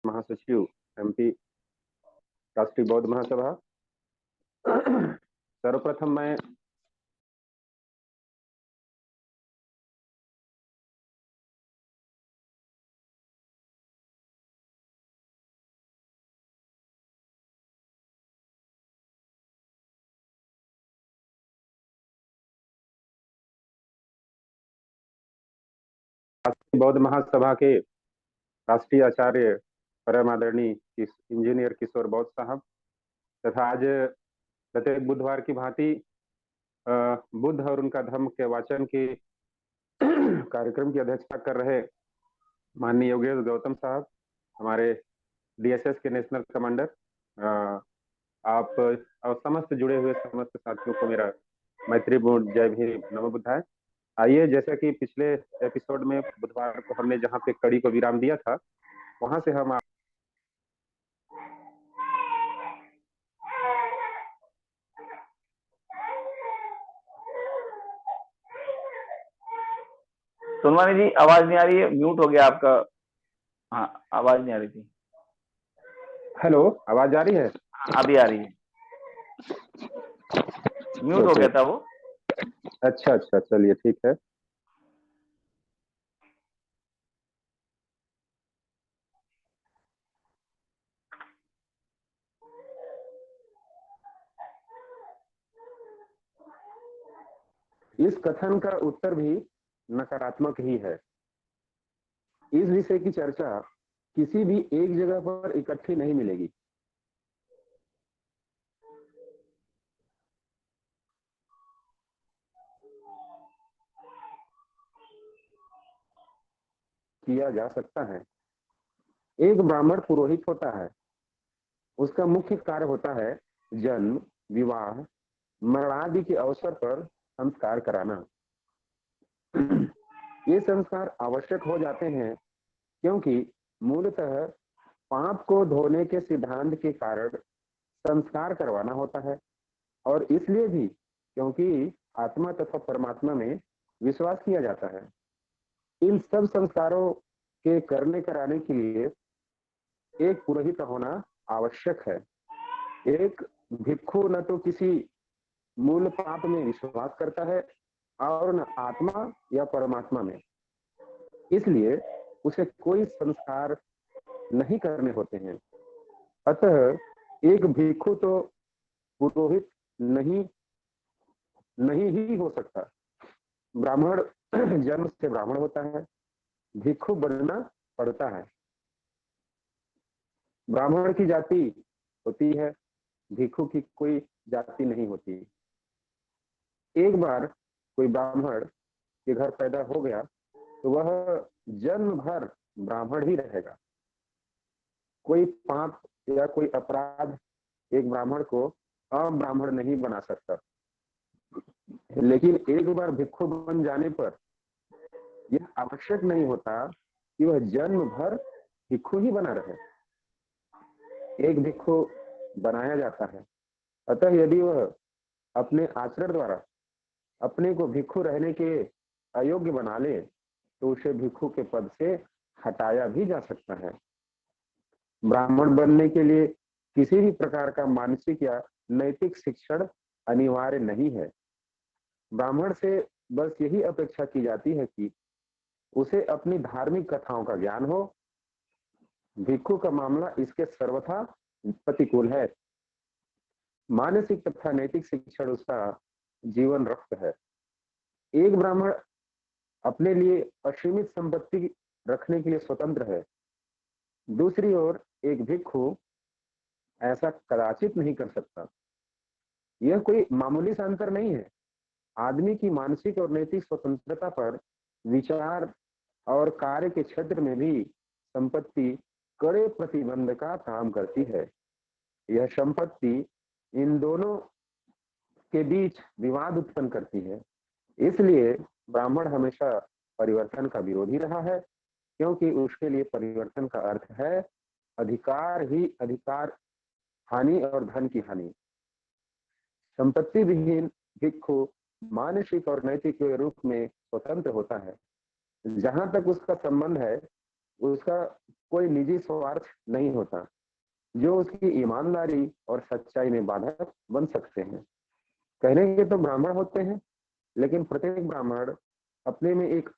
महासचिव एमपी राष्ट्रीय बौद्ध महासभा। सर्वप्रथम मैं राष्ट्रीय बौद्ध महासभा के राष्ट्रीय आचार्य परम आदरणीय इंजीनियर किशोर बौद्ध साहब तथा आज प्रत्येक बुधवार की भांति बुद्ध और उनका धर्म के वाचन के कार्यक्रम की अध्यक्षता कर रहे माननीय योगेश गौतम साहब, हमारे डीएसएस के नेशनल कमांडर, आप और समस्त जुड़े हुए समस्त साथियों को मेरा मैत्रीपूर्ण जय भीम, नमो बुद्धाय। आइए, जैसा कि पिछले एपिसोड में बुधवार को हमने जहां पे कड़ी को विराम दिया था, वहां से हम सुनवानी जी, आवाज नहीं आ रही है, म्यूट हो गया आपका। हाँ, आवाज नहीं आ रही थी। हेलो, आवाज आ रही है? अभी आ रही है। म्यूट हो गया था वो। अच्छा, चलिए ठीक है। इस कथन का उत्तर भी नकारात्मक ही है। इस विषय की चर्चा किसी भी एक जगह पर इकट्ठी नहीं मिलेगी। किया जा सकता है। एक ब्राह्मण पुरोहित होता है। उसका मुख्य कार्य होता है जन्म, विवाह, मरणादि के अवसर पर संस्कार कराना। ये संस्कार आवश्यक हो जाते हैं क्योंकि मूलतः पाप को धोने के सिद्धांत के कारण संस्कार करवाना होता है, और इसलिए भी क्योंकि आत्मा तथा परमात्मा में विश्वास किया जाता है। इन सब संस्कारों के करने कराने के लिए एक पुरोहित होना आवश्यक है। एक भिक्षु न तो किसी मूल पाप में विश्वास करता है और न आत्मा या परमात्मा में, इसलिए उसे कोई संस्कार नहीं करने होते हैं। अतः एक भिक्षु तो पुरोहित नहीं ही हो सकता। ब्राह्मण जन्म से ब्राह्मण होता है, भिक्षु बनना पड़ता है। ब्राह्मण की जाति होती है, भिक्षु की कोई जाति नहीं होती। एक बार कोई ब्राह्मण के घर पैदा हो गया तो वह जन्म भर ब्राह्मण ही रहेगा। कोई पाप या कोई अपराध एक ब्राह्मण को अब्राह्मण नहीं बना सकता। लेकिन एक बार भिक्षु बन जाने पर यह आवश्यक नहीं होता कि वह जन्म भर भिक्षु ही बना रहे। एक भिक्षु बनाया जाता है। अतः यदि वह अपने आचरण द्वारा अपने को भिक्षु रहने के अयोग्य बना ले तो उसे भिक्षु के पद से हटाया भी जा सकता है। ब्राह्मण बनने के लिए किसी भी प्रकार का मानसिक या नैतिक शिक्षण अनिवार्य नहीं है। ब्राह्मण से बस यही अपेक्षा की जाती है कि उसे अपनी धार्मिक कथाओं का ज्ञान हो। भिक्षु का मामला इसके सर्वथा प्रतिकूल है। मानसिक तथा नैतिक शिक्षण उसका जीवन रक्त है। एक ब्राह्मण अपने लिए असीमित संपत्ति रखने के लिए स्वतंत्र है। दूसरी ओर एक भिक्षु ऐसा कदाचित नहीं कर सकता। यह कोई मामूली सा अंतर नहीं है। आदमी की मानसिक और नैतिक स्वतंत्रता पर विचार और कार्य के क्षेत्र में भी संपत्ति कड़े प्रतिबंध का काम करती है। यह संपत्ति इन दोनों के बीच विवाद उत्पन्न करती है। इसलिए ब्राह्मण हमेशा परिवर्तन का विरोधी रहा है, क्योंकि उसके लिए परिवर्तन का अर्थ है अधिकार ही अधिकार हानि और धन की हानि। संपत्ति विहीन भिक्षु मानसिक और नैतिक रूप में स्वतंत्र होता है। जहां तक उसका संबंध है उसका कोई निजी स्वार्थ नहीं होता जो उसकी ईमानदारी और सच्चाई में बाधक बन सकते हैं। कहने के तो ब्राह्मण होते हैं, लेकिन प्रत्येक ब्राह्मण अपने में एक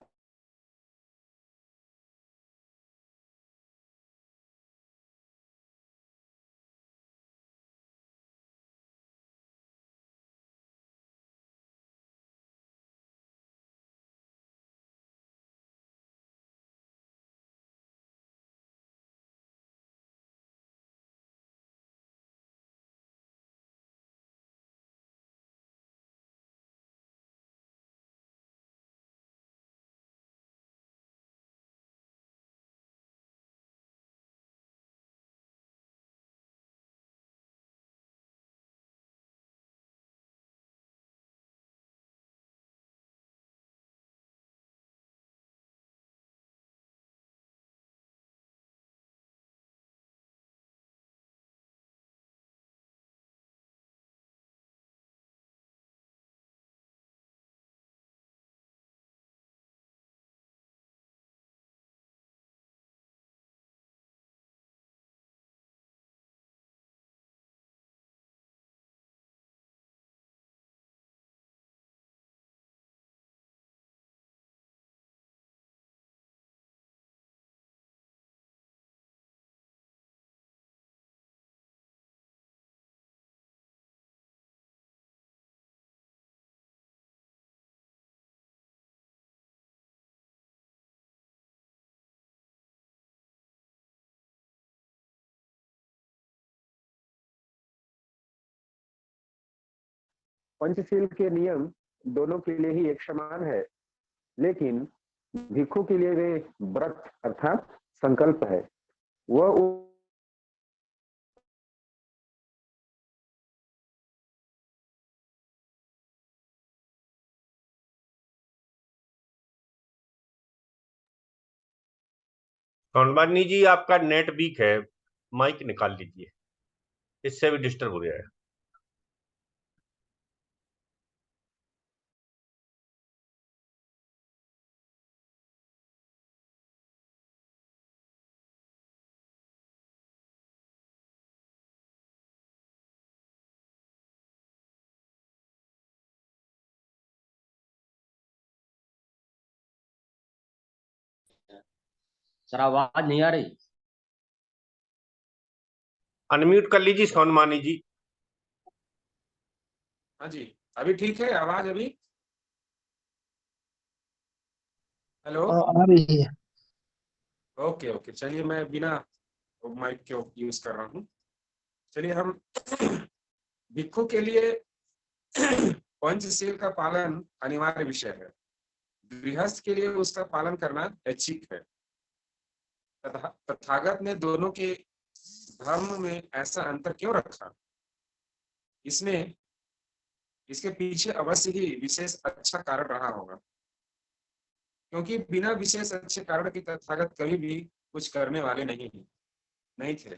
पंचशील के नियम दोनों के लिए ही एक समान है, लेकिन भिक्षु के लिए वे व्रत अर्थात संकल्प है। वह सोनवानी जी, आपका नेट वीक है, माइक निकाल लीजिए, इससे भी डिस्टर्ब हो गया है। सर आवाज नहीं आ रही। अनम्यूट कर लीजिए सोनवानी जी। हाँ जी, अभी ठीक है आवाज? अभी हेलो? आ रही है। ओके ओके, चलिए मैं बिना माइक के यूज कर रहा हूँ। चलिए, हम भिक्षु के लिए पंचशील का पालन अनिवार्य विषय है। गृहस्थ के लिए उसका पालन करना ऐच्छिक है। तथागत ने दोनों के धर्म में ऐसा अंतर क्यों रखा? इसमें इसके पीछे अवश्य ही विशेष अच्छा कारण रहा होगा, क्योंकि बिना विशेष अच्छे कारण के तथागत कभी भी कुछ करने वाले नहीं थे।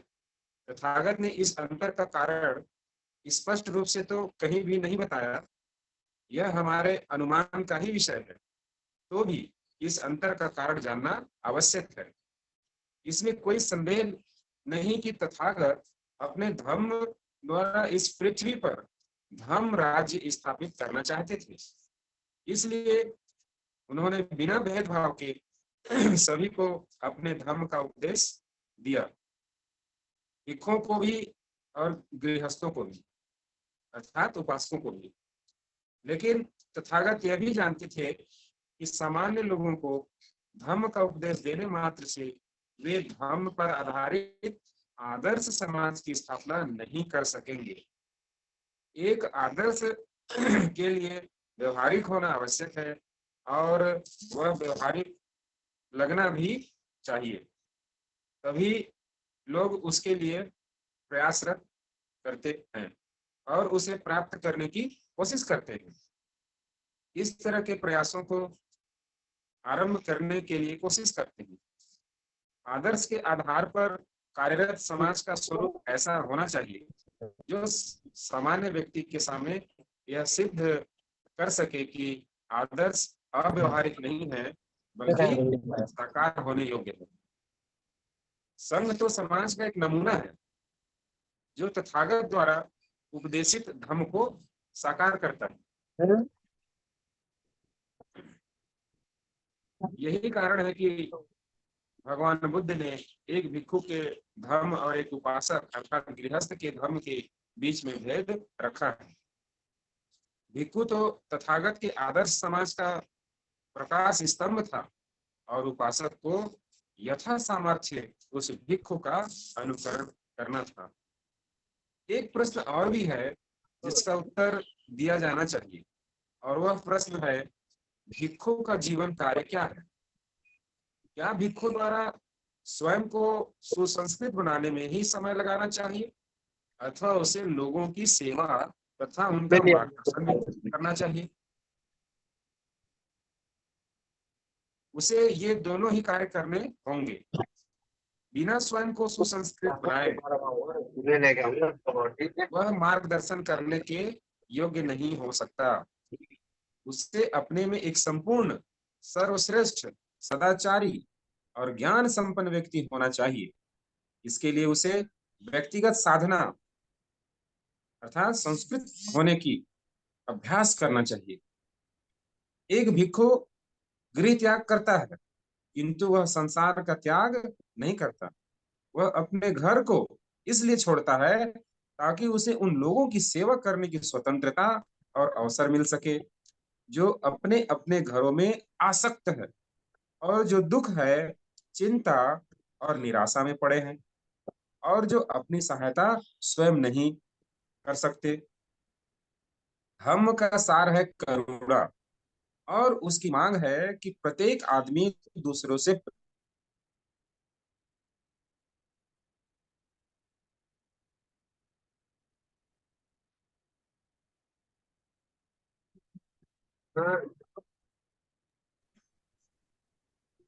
तथागत ने इस अंतर का कारण स्पष्ट रूप से तो कहीं भी नहीं बताया, यह हमारे अनुमान का ही विषय है। तो भी इस अंतर का कारण जानना आवश्यक है। इसमें कोई संदेह नहीं कि तथागत अपने धर्म द्वारा इस पृथ्वी पर धर्म राज्य स्थापित करना चाहते थे। इसलिए उन्होंने बिना भेदभाव के सभी को अपने धर्म का उपदेश दिया, भिक्षुओं को भी और गृहस्थों को भी, अर्थात उपासकों को भी। लेकिन तथागत यह भी जानते थे कि सामान्य लोगों को धर्म का उपदेश देने मात्र से वे धर्म पर आधारित आदर्श समाज की स्थापना नहीं कर सकेंगे। एक आदर्श के लिए व्यवहारिक होना आवश्यक है और वह व्यवहारिक लगना भी चाहिए, तभी लोग उसके लिए प्रयासरत करते हैं और उसे प्राप्त करने की कोशिश करते हैं। इस तरह के प्रयासों को आरंभ करने के लिए कोशिश करते हैं। आदर्श के आधार पर कार्यरत समाज का स्वरूप ऐसा होना चाहिए जो सामान्य व्यक्ति के सामने यह सिद्ध कर सके कि आदर्श अव्यवहारिक नहीं है बल्कि साकार होने योग्य है। संघ तो समाज का एक नमूना है जो तथागत द्वारा उपदेशित धर्म को साकार करता है। यही कारण है कि भगवान बुद्ध ने एक भिक्षु के धर्म और एक उपासक अर्थात गृहस्थ के धर्म के बीच में भेद रखा है। भिक्षु तो तथागत के आदर्श समाज का प्रकाश स्तंभ था और उपासक को यथा सामर्थ्य उस भिक्षु का अनुकरण करना था। एक प्रश्न और भी है जिसका उत्तर दिया जाना चाहिए और वह प्रश्न है, भिक्षु का जीवन कार्य क्या है? क्या भिक्षु द्वारा स्वयं को सुसंस्कृत बनाने में ही समय लगाना चाहिए अथवा उसे लोगों की सेवा तथा उनका मार्गदर्शन भी करना चाहिए? उसे ये दोनों ही कार्य करने होंगे। बिना स्वयं को सुसंस्कृत बनाए वह मार्गदर्शन करने के योग्य नहीं हो सकता। उससे अपने में एक संपूर्ण सर्वश्रेष्ठ सदाचारी और ज्ञान संपन्न व्यक्ति होना चाहिए। इसके लिए उसे व्यक्तिगत साधना अर्थात संस्कृत होने की अभ्यास करना चाहिए। एक भिक्षु गृह त्याग करता है किंतु वह संसार का त्याग नहीं करता। वह अपने घर को इसलिए छोड़ता है ताकि उसे उन लोगों की सेवा करने की स्वतंत्रता और अवसर मिल सके जो अपने अपने घरों में आसक्त है और जो दुख है, चिंता और निराशा में पड़े हैं और जो अपनी सहायता स्वयं नहीं कर सकते। धम्म का सार है करुणा और उसकी मांग है कि प्रत्येक आदमी दूसरों से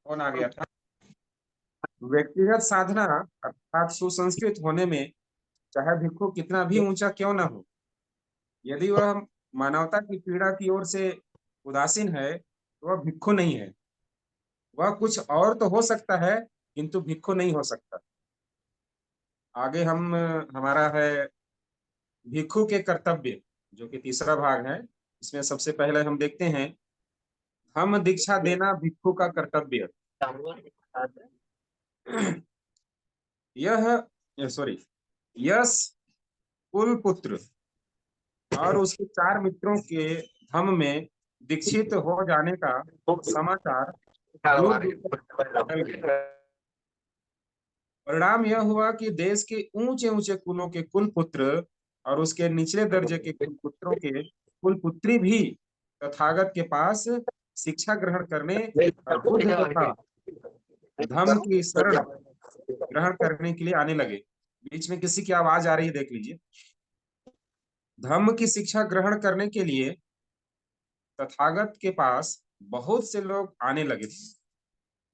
कौन आ गया था? व्यक्तिगत साधना अर्थात सुसंस्कृत होने में चाहे भिक्षु कितना भी ऊंचा क्यों ना हो, यदि वह मानवता की पीड़ा की ओर से उदासीन है तो वह भिक्षु नहीं है। वह कुछ और तो हो सकता है किंतु भिक्षु नहीं हो सकता। आगे हमारा है भिक्षु के कर्तव्य, जो कि तीसरा भाग है। इसमें सबसे पहले हम देखते हैं हम दीक्षा देना भिक्षु का कर्तव्य। यश कुल पुत्र और उसके 4 मित्रों के धम्म में दीक्षित हो जाने का समाचार दूर दूर तक फैल गया। परिणाम यह हुआ कि देश के ऊंचे ऊंचे कुलों के कुल पुत्र और उसके निचले दर्जे के कुल पुत्रों के कुल पुत्री भी तथागत के पास शिक्षा ग्रहण करने और बुद्ध तथा धम्म की शरण ग्रहण करने के लिए आने लगे। बीच में किसी की आवाज आ रही है, देख लीजिए। धम्म की शिक्षा ग्रहण करने के लिए तथागत के पास बहुत से लोग आने लगे थे।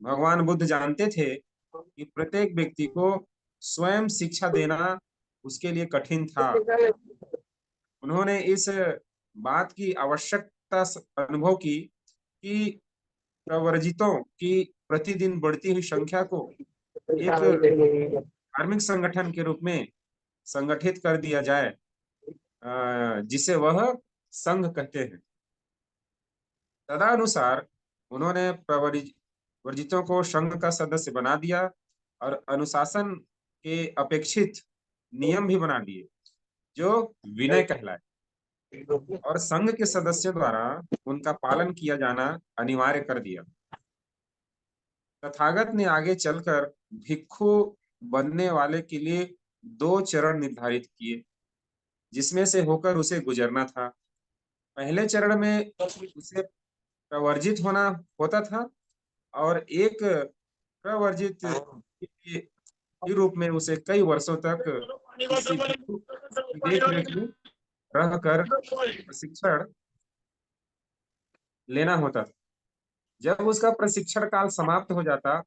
भगवान बुद्ध जानते थे कि प्रत्येक व्यक्ति को स्वयं शिक्षा देना उसके लिए कठिन था। उन्होंने इस बात की आवश्यकता अनुभव की कि प्रवर्जितों की प्रतिदिन बढ़ती हुई संख्या को एक धार्मिक संगठन के रूप में संगठित कर दिया जाए, जिसे वह संघ कहते हैं। तदनुसार उन्होंने प्रवर्जितों को संघ का सदस्य बना दिया और अनुशासन के अपेक्षित नियम भी बना दिए जो विनय कहलाए और संघ के सदस्यों द्वारा उनका पालन किया जाना अनिवार्य कर दिया। तथागत ने आगे चलकर भिक्षु बनने वाले के लिए 2 चरण निर्धारित किए जिसमें से होकर उसे गुजरना था। पहले चरण में उसे प्रवर्जित होना होता था और एक प्रवर्जित के रूप में उसे कई वर्षों तक किसी भिक्षु की देखरेख में रहकर प्रशिक्षण लेना होता था। जब उसका प्रशिक्षण काल समाप्त हो जाता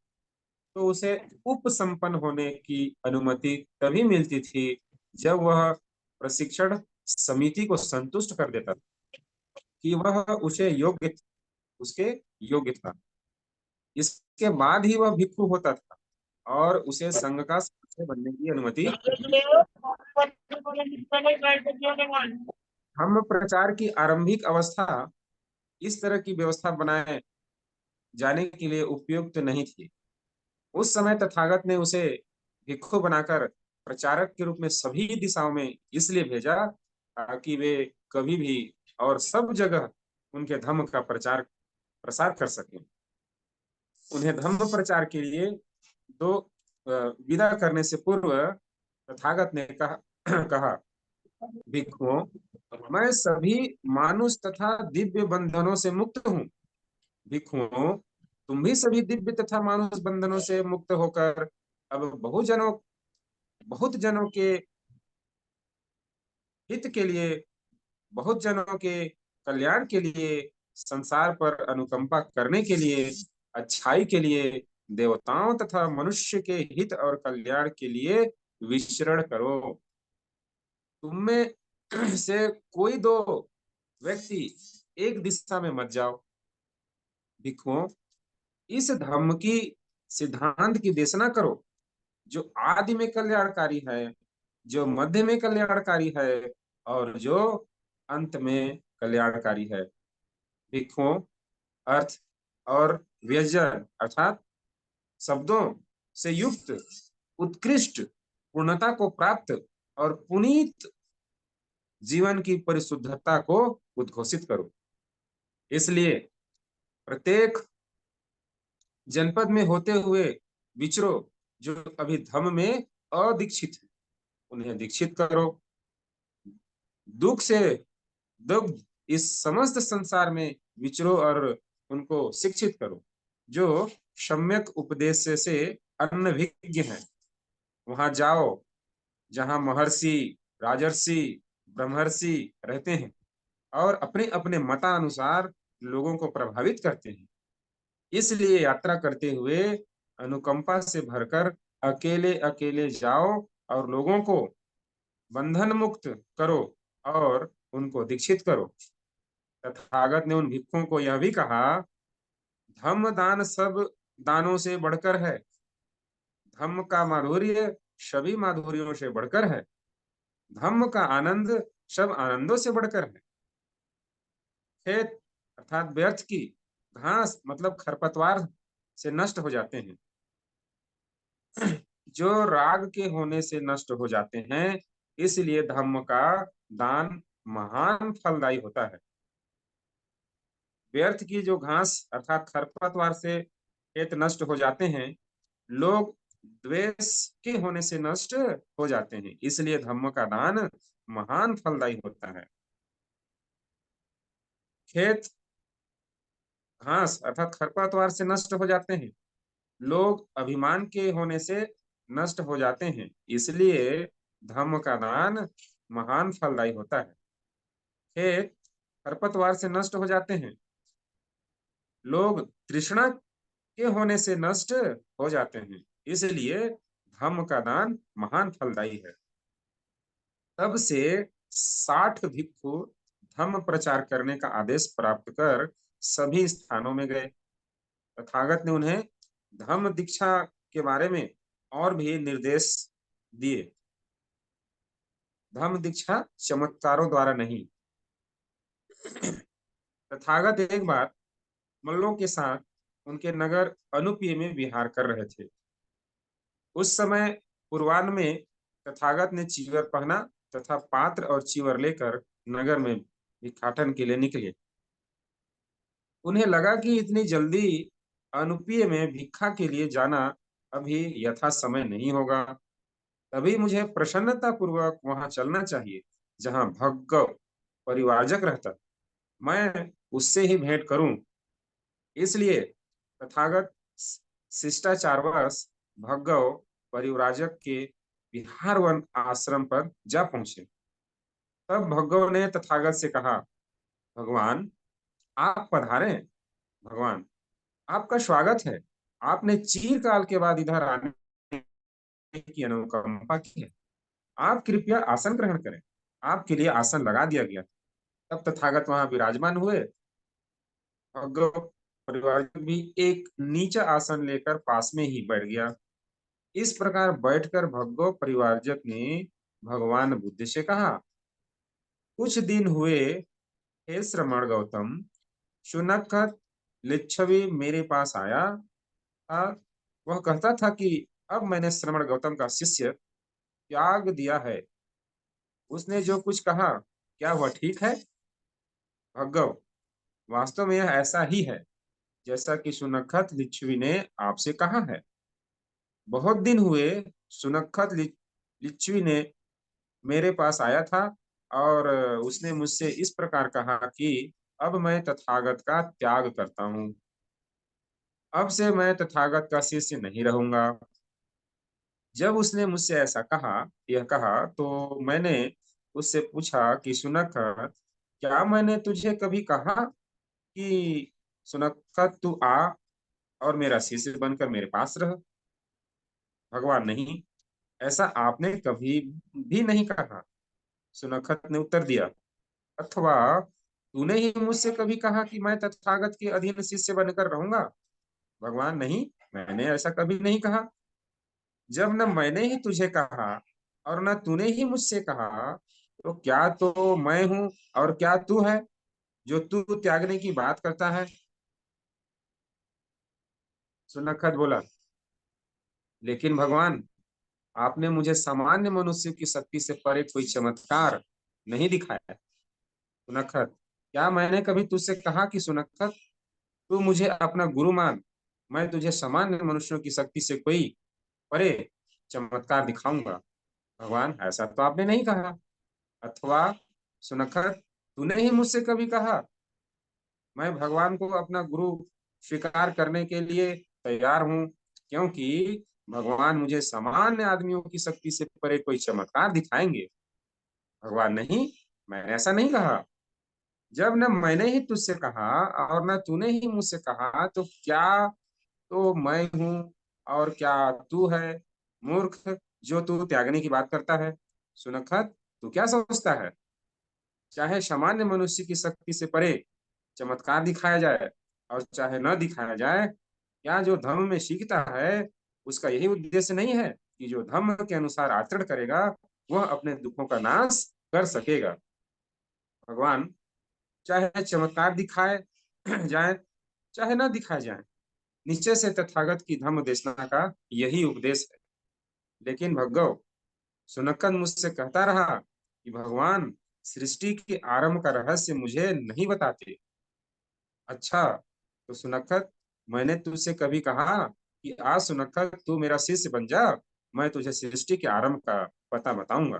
तो उसे उपसंपन्न होने की अनुमति तभी मिलती थी जब वह प्रशिक्षण समिति को संतुष्ट कर देता कि वह उसके योग्य था। इसके बाद ही वह भिक्षु होता था। और उसे संघ का सदस्य बनने की अनुमति। धम्म प्रचार की आरंभिक अवस्था इस तरह की व्यवस्था बनाए जाने के लिए उपयुक्त नहीं थी। उस समय तथागत ने उसे भिक्षु बनाकर प्रचारक के रूप में सभी दिशाओं में इसलिए भेजा ताकि वे कभी भी और सब जगह उनके धम्म का प्रसार कर सकें। उन्हें धम्म प्रचार के लिए विदा करने से पूर्व तथागत ने कहा भिक्षुओं, मैं सभी मानुष तथा दिव्य बंधनों से मुक्त हूँ। भिक्षुओं, तुम भी सभी दिव्य तथा मानुष बंधनों से मुक्त होकर अब बहुत जनों के हित के लिए, बहुत जनों के कल्याण के लिए, संसार पर अनुकंपा करने के लिए, अच्छाई के लिए, देवताओं तथा मनुष्य के हित और कल्याण के लिए विचरण करो। तुम में से कोई दो व्यक्ति एक दिशा में मत जाओ। भिक्षुओं, इस धम्म की सिद्धांत की देशना करो जो आदि में कल्याणकारी है, जो मध्य में कल्याणकारी है और जो अंत में कल्याणकारी है। भिक्षुओं, अर्थ और व्यंजन अर्थात शब्दों से युक्त उत्कृष्ट पूर्णता को प्राप्त और पुनीत जीवन की परिशुद्धता को उद्घोषित करो। इसलिए प्रत्येक जनपद में होते हुए विचरो जो अभी धम्म में अदीक्षित है, उन्हें दीक्षित करो। दुख से दुग्ध इस समस्त संसार में विचरो और उनको शिक्षित करो जो सम्यक उपदेश से अनभिज्ञ है। वहां जाओ जहां महर्षि, राजर्षि, ब्रह्मर्षि रहते हैं और अपने अपने मतानुसार लोगों को प्रभावित करते हैं। इसलिए यात्रा करते हुए अनुकंपा से भरकर अकेले अकेले जाओ और लोगों को बंधन मुक्त करो और उनको दीक्षित करो। तथागत ने उन भिक्षुओं को यह भी कहा, धम्म दान सब दानों से बढ़कर है। धम्म का माधुर्य सभी माधुर्यों से बढ़कर है। धम्म का आनंद सब आनंदों से बढ़कर है। खेत अर्थात व्यर्थ की घास मतलब खरपतवार से नष्ट हो जाते हैं, जो राग के होने से नष्ट हो जाते हैं। इसलिए धम्म का दान महान फलदायी होता है। व्यर्थ की जो घास अर्थात खरपतवार से खेत नष्ट हो जाते हैं, लोग द्वेष के होने से नष्ट हो जाते हैं। इसलिए धम्म का दान महान फलदायी होता है। खेत घास अर्थात खरपतवार से नष्ट हो जाते हैं, लोग अभिमान के होने से नष्ट हो जाते हैं। इसलिए धम्म का दान महान फलदायी होता है। खेत खरपतवार से नष्ट हो जाते हैं, लोग तृष्णा के होने से नष्ट हो जाते हैं। इसलिए धम्म का दान महान फलदायी है। तब से 60 भिक्षु धम्म प्रचार करने का आदेश प्राप्त कर सभी स्थानों में गए। तथागत ने उन्हें धम्म दीक्षा के बारे में और भी निर्देश दिए। धम्म दीक्षा चमत्कारों द्वारा नहीं। तथागत एक बार मल्लों के साथ उनके नगर अनुपीय में विहार कर रहे थे। उस समय पूर्वाह्न में तथागत ने चीवर पहना तथा पात्र और चीवर लेकर नगर में भिक्षाटन के लिए निकले। उन्हें लगा कि इतनी जल्दी अनुपीय में भिक्षा के लिए जाना अभी यथा समय नहीं होगा। तभी मुझे प्रसन्नता पूर्वक वहां चलना चाहिए जहां भगव परिवारजक रहता, मैं उससे ही भेंट करूं। इसलिए तथागत शिष्टाचारवश भगव परिव्राजक के विहारवन आश्रम पर जा पहुंचे। तब भगव ने तथागत से कहा, भगवान आप पधारे। भगवान आपका स्वागत है। आपने चिरकाल के बाद इधर आने की अनुकंपा की है। आप कृपया आसन ग्रहण करें। आपके लिए आसन लगा दिया गया। तब तथागत वहां विराजमान हुए। भगव परिवार भी एक नीचा आसन लेकर पास में ही बैठ गया। इस प्रकार बैठकर भग्गो परिवारजक ने भगवान बुद्ध से कहा, कुछ दिन हुए हे श्रमण गौतम, शुनकत लिच्छवी मेरे पास आया था। वह कहता था कि अब मैंने श्रमण गौतम का शिष्य त्याग दिया है। उसने जो कुछ कहा क्या वह ठीक है? भगव, वास्तव में यह ऐसा ही है जैसा कि सुनखत लिच्छवी ने आपसे कहा है। बहुत दिन हुए सुनखत लिच्छवी ने मेरे पास आया था और उसने मुझसे इस प्रकार कहा कि अब मैं तथागत का त्याग करता हूँ। अब से मैं तथागत का शिष्य नहीं रहूंगा। जब उसने मुझसे ऐसा कहा, यह कहा, तो मैंने उससे पूछा कि सुनखत, क्या मैंने तुझे कभी कहा कि सुनखत तू आ और मेरा शिष्य बनकर मेरे पास रह? भगवान, नहीं, ऐसा आपने कभी भी नहीं कहा। सुनखत ने उत्तर दिया, अथवा तूने ही मुझसे कभी कहा कि मैं तथागत के अधीन शिष्य बनकर रहूंगा? भगवान, नहीं, मैंने ऐसा कभी नहीं कहा। जब न मैंने ही तुझे कहा और न तूने ही मुझसे कहा, तो क्या तो मैं हूं और क्या तू है जो तू त्यागने की बात करता है? सुनखत बोला, लेकिन भगवान, आपने मुझे सामान्य मनुष्य की शक्ति से परे कोई चमत्कार नहीं दिखाया। सुनखत, क्या मैंने कभी तुझसे कहा कि सुनखत तू मुझे अपना गुरु मान, मैं तुझे सामान्य मनुष्यों की शक्ति से कोई परे चमत्कार दिखाऊंगा? भगवान, ऐसा तो आपने नहीं कहा। अथवा सुनखत, तूने ही मुझसे कभी कहा, मैं भगवान को अपना गुरु स्वीकार करने के लिए तैयार हूँ, क्योंकि भगवान मुझे सामान्य आदमियों की शक्ति से परे कोई चमत्कार दिखाएंगे? भगवान, नहीं, मैंने ऐसा नहीं कहा। जब न मैंने ही तुझसे कहा और न तूने ही मुझसे कहा, तो क्या तो मैं हूँ और क्या तू है, मूर्ख, जो तू त्यागने की बात करता है? सुनखत, तू क्या सोचता है? चाहे सामान्य मनुष्य की शक्ति से परे चमत्कार दिखाया जाए और चाहे न दिखाया जाए, या जो धर्म में सीखता है उसका यही उद्देश्य नहीं है कि जो धर्म के अनुसार आचरण करेगा वह अपने दुखों का नाश कर सकेगा? भगवान, चाहे चमत्कार दिखाए जाए चाहे न दिखाए जाए, निश्चय से तथागत की धर्म देशना का यही उपदेश है। लेकिन भगव, सुनक्कन मुझसे कहता रहा कि भगवान सृष्टि के आरंभ का रहस्य मुझे नहीं बताते। अच्छा, तो सुनक्कत, मैंने तुझसे कभी कहा कि आज सुनक्कत तू मेरा शिष्य बन जा, मैं तुझे सृष्टि के आरंभ का पता बताऊंगा?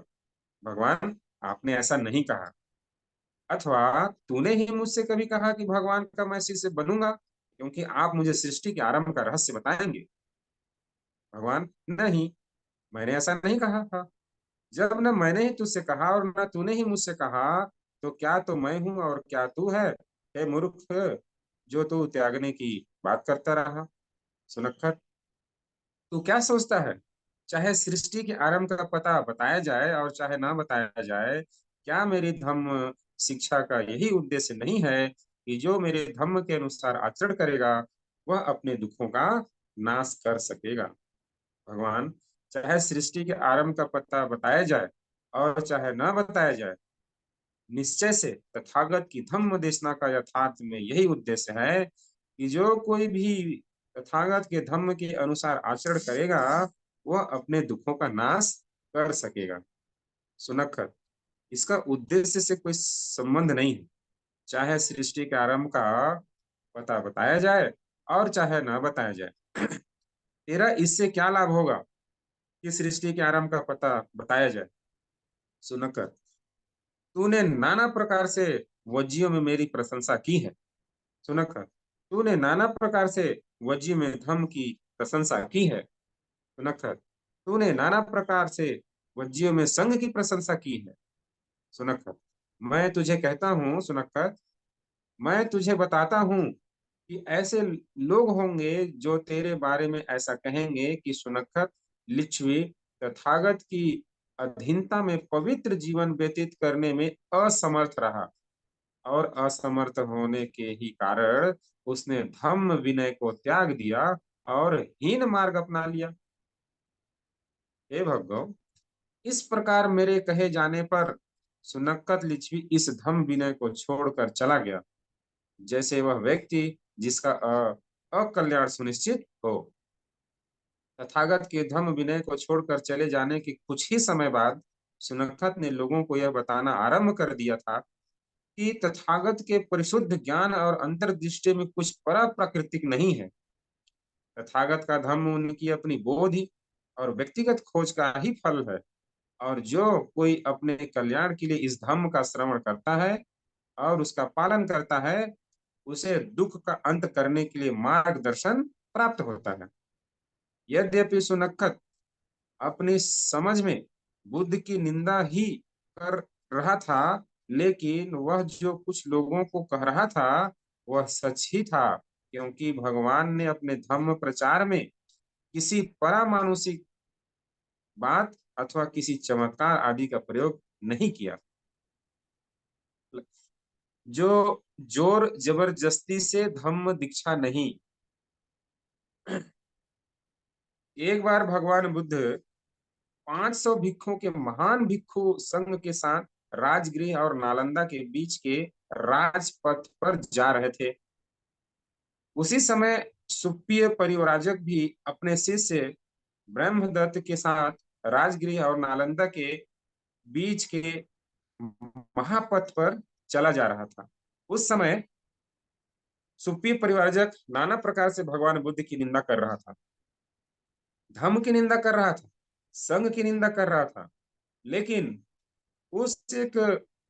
भगवान, आपने ऐसा नहीं कहा। अथवा तूने ही मुझसे कभी कहा कि भगवान का मैं शिष्य बनूंगा क्योंकि आप मुझे सृष्टि के आरंभ का रहस्य बताएंगे? भगवान, नहीं, मैंने ऐसा नहीं कहा था। जब न मैंने ही तुझसे कहा और न तूने ही मुझसे कहा, तो क्या तो मैं हूं और क्या तू है, हे मूर्ख, जो तू त्यागने की बात करता रहा? सुनक्खर, तू क्या सोचता है? चाहे सृष्टि के आरंभ का पता बताया जाए और चाहे ना बताया जाए, क्या मेरी धम्म शिक्षा का यही उद्देश्य नहीं है कि जो मेरे धम्म के अनुसार आचरण करेगा वह अपने दुखों का नाश कर सकेगा? भगवान, चाहे सृष्टि के आरंभ का पता बताया जाए और चाहे न बताया जाए, निश्चय से तथागत की धम्म देशना का यथार्थ में यही उद्देश्य है कि जो कोई भी तथागत के धम्म के अनुसार आचरण करेगा वह अपने दुखों का नाश कर सकेगा। सुनक्खर, इसका उद्देश्य से कोई संबंध नहीं है। चाहे सृष्टि के आरंभ का पता बताया जाए और चाहे न बताया जाए, तेरा इससे क्या लाभ होगा कि सृष्टि के आरंभ का पता बताया जाए? सुनकर, तूने नाना प्रकार से वज्जियों में मेरी प्रशंसा की है। सुनकर, तूने नाना प्रकार से वज्जियों में धम्म की प्रशंसा की है। सुनकर, तूने नाना प्रकार से वज्जियों में संघ की प्रशंसा की है। सुनकर, मैं तुझे कहता हूँ सुनकर, मैं तुझे बताता हूँ कि ऐसे लोग होंगे जो तेरे बारे में ऐसा कहेंगे कि सुनखत लिच्छवी तथागत की अधीनता में पवित्र जीवन व्यतीत करने में असमर्थ रहा और असमर्थ होने के ही कारण उसने धम्म विनय को त्याग दिया और हीन मार्ग अपना लिया। हे भगवान, इस प्रकार मेरे कहे जाने पर सुनक्कत लिच्छवी इस धम विनय को छोड़कर चला गया, जैसे वह व्यक्ति जिसका अकल्याण सुनिश्चित हो। तथागत के धम्म विनय को छोड़कर चले जाने के कुछ ही समय बाद सुनक्खत ने लोगों को यह बताना आरंभ कर दिया था कि तथागत के परिशुद्ध ज्ञान और अंतर्दृष्टि में कुछ पर प्राकृतिक नहीं है। तथागत का धम्म उनकी अपनी बोधि और व्यक्तिगत खोज का ही फल है, और जो कोई अपने कल्याण के लिए इस धम्म का श्रवण करता है और उसका पालन करता है, उसे दुख का अंत करने के लिए मार्गदर्शन प्राप्त होता है। यद्यपि सुनक्खत अपनी समझ में बुद्ध की निंदा ही कर रहा था, लेकिन वह जो कुछ लोगों को कह रहा था वह सच ही था, क्योंकि भगवान ने अपने धम्म प्रचार में किसी परामानुषिक बात अथवा किसी चमत्कार आदि का प्रयोग नहीं किया। जो जोर जबरदस्ती से धम्म दीक्षा नहीं। एक बार भगवान बुद्ध 500 भिक्षुओं के महान भिक्षु संघ के साथ राजगृह और नालंदा के बीच के राजपथ पर जा रहे थे। उसी समय सुप्रिय परिव्राजक भी अपने शिष्य ब्रह्मदत्त के साथ राजगृह और नालंदा के बीच के महापथ पर चला जा रहा था। उस समय सुप्रिय परिव्राजक नाना प्रकार से भगवान बुद्ध की निंदा कर रहा था, धम्म की निंदा कर रहा था, संघ की निंदा कर रहा था, लेकिन उस एक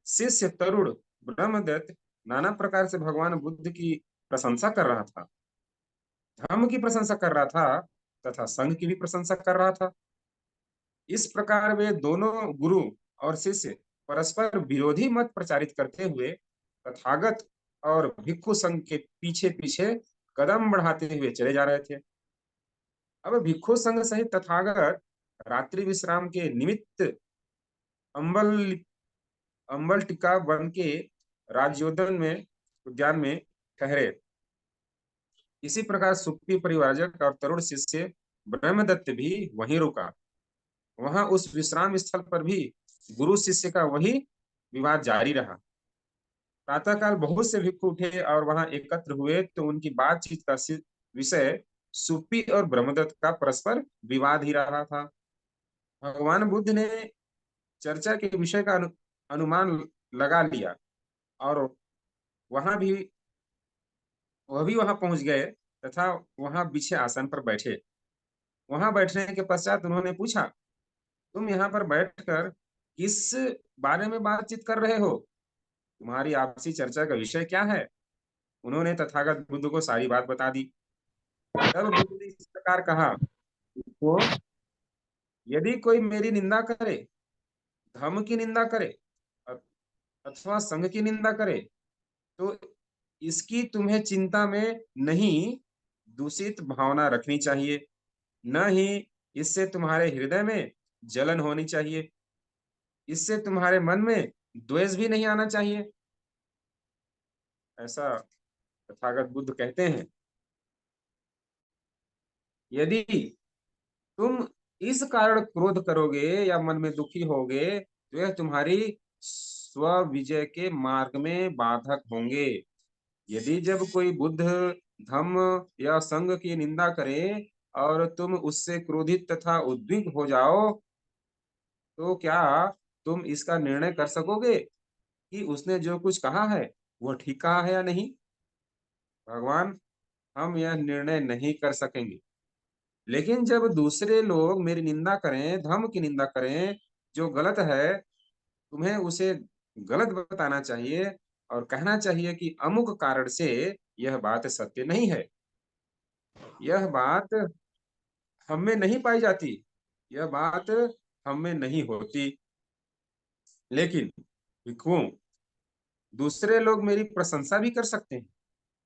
शिष्य तरुण ब्रह्मदत्त नाना प्रकार से भगवान बुद्ध की प्रशंसा कर रहा था, धम्म की प्रशंसा कर रहा था तथा संघ की भी प्रशंसा कर रहा था। इस प्रकार वे दोनों गुरु और शिष्य परस्पर विरोधी मत प्रचारित करते हुए तथागत और भिक्षु संघ के पीछे पीछे कदम बढ़ाते हुए चले जा रहे थे। अब भिक्षु संघ सहित तथागत रात्रि विश्राम के निमित्त अंबल अंबल टिका वन के राजयोधन में उद्यान में ठहरे। इसी प्रकार सुप्पी परिवारजक और तरुण शिष्य ब्रह्मदत्त भी वहीं रुका। वहां उस विश्राम स्थल पर भी गुरु शिष्य का वही विवाद जारी रहा। प्रातःकाल बहुत से भिक्षु उठे और वहां एकत्र हुए तो उनकी बातचीत का विषय सुप्पी और ब्रह्मदत्त का परस्पर विवाद ही रहा था। भगवान बुद्ध ने चर्चा के विषय का अनुमान लगा लिया और वह भी वहां पहुंच गए तथा वहां बिछे आसन पर बैठे। वहां बैठने के पश्चात उन्होंने पूछा, तुम यहाँ पर बैठकर किस बारे में बातचीत कर रहे हो? तुम्हारी आपसी चर्चा का विषय क्या है? उन्होंने तथागत बुद्ध को सारी बात बता दी। तब बुद्ध ने इस प्रकार कहा, तो यदि कोई मेरी निंदा करे, धम्म की निंदा करे अथवा संघ की निंदा करे, तो इसकी तुम्हें चिंता में नहीं दूषित भावना रखनी चाहिए, न ही इससे तुम्हारे हृदय में जलन होनी चाहिए, इससे तुम्हारे मन में द्वेष भी नहीं आना चाहिए। ऐसा तथागत बुद्ध कहते हैं। यदि तुम इस कारण क्रोध करोगे या मन में दुखी होगे तो यह तुम्हारी स्व विजय के मार्ग में बाधक होंगे। यदि जब कोई बुद्ध धम्म या संघ की निंदा करे और तुम उससे क्रोधित तथा उद्विग्न हो जाओ, तो क्या तुम इसका निर्णय कर सकोगे कि उसने जो कुछ कहा है वह ठीक कहा है या नहीं? भगवान, हम यह निर्णय नहीं कर सकेंगे। लेकिन जब दूसरे लोग मेरी निंदा करें, धम्म की निंदा करें, जो गलत है, तुम्हें उसे गलत बताना चाहिए और कहना चाहिए कि अमुक कारण से यह बात सत्य नहीं है, यह बात हम में नहीं पाई जाती, यह बात हम में नहीं होती। लेकिन भिक्षुओं, दूसरे लोग मेरी प्रशंसा भी कर सकते हैं,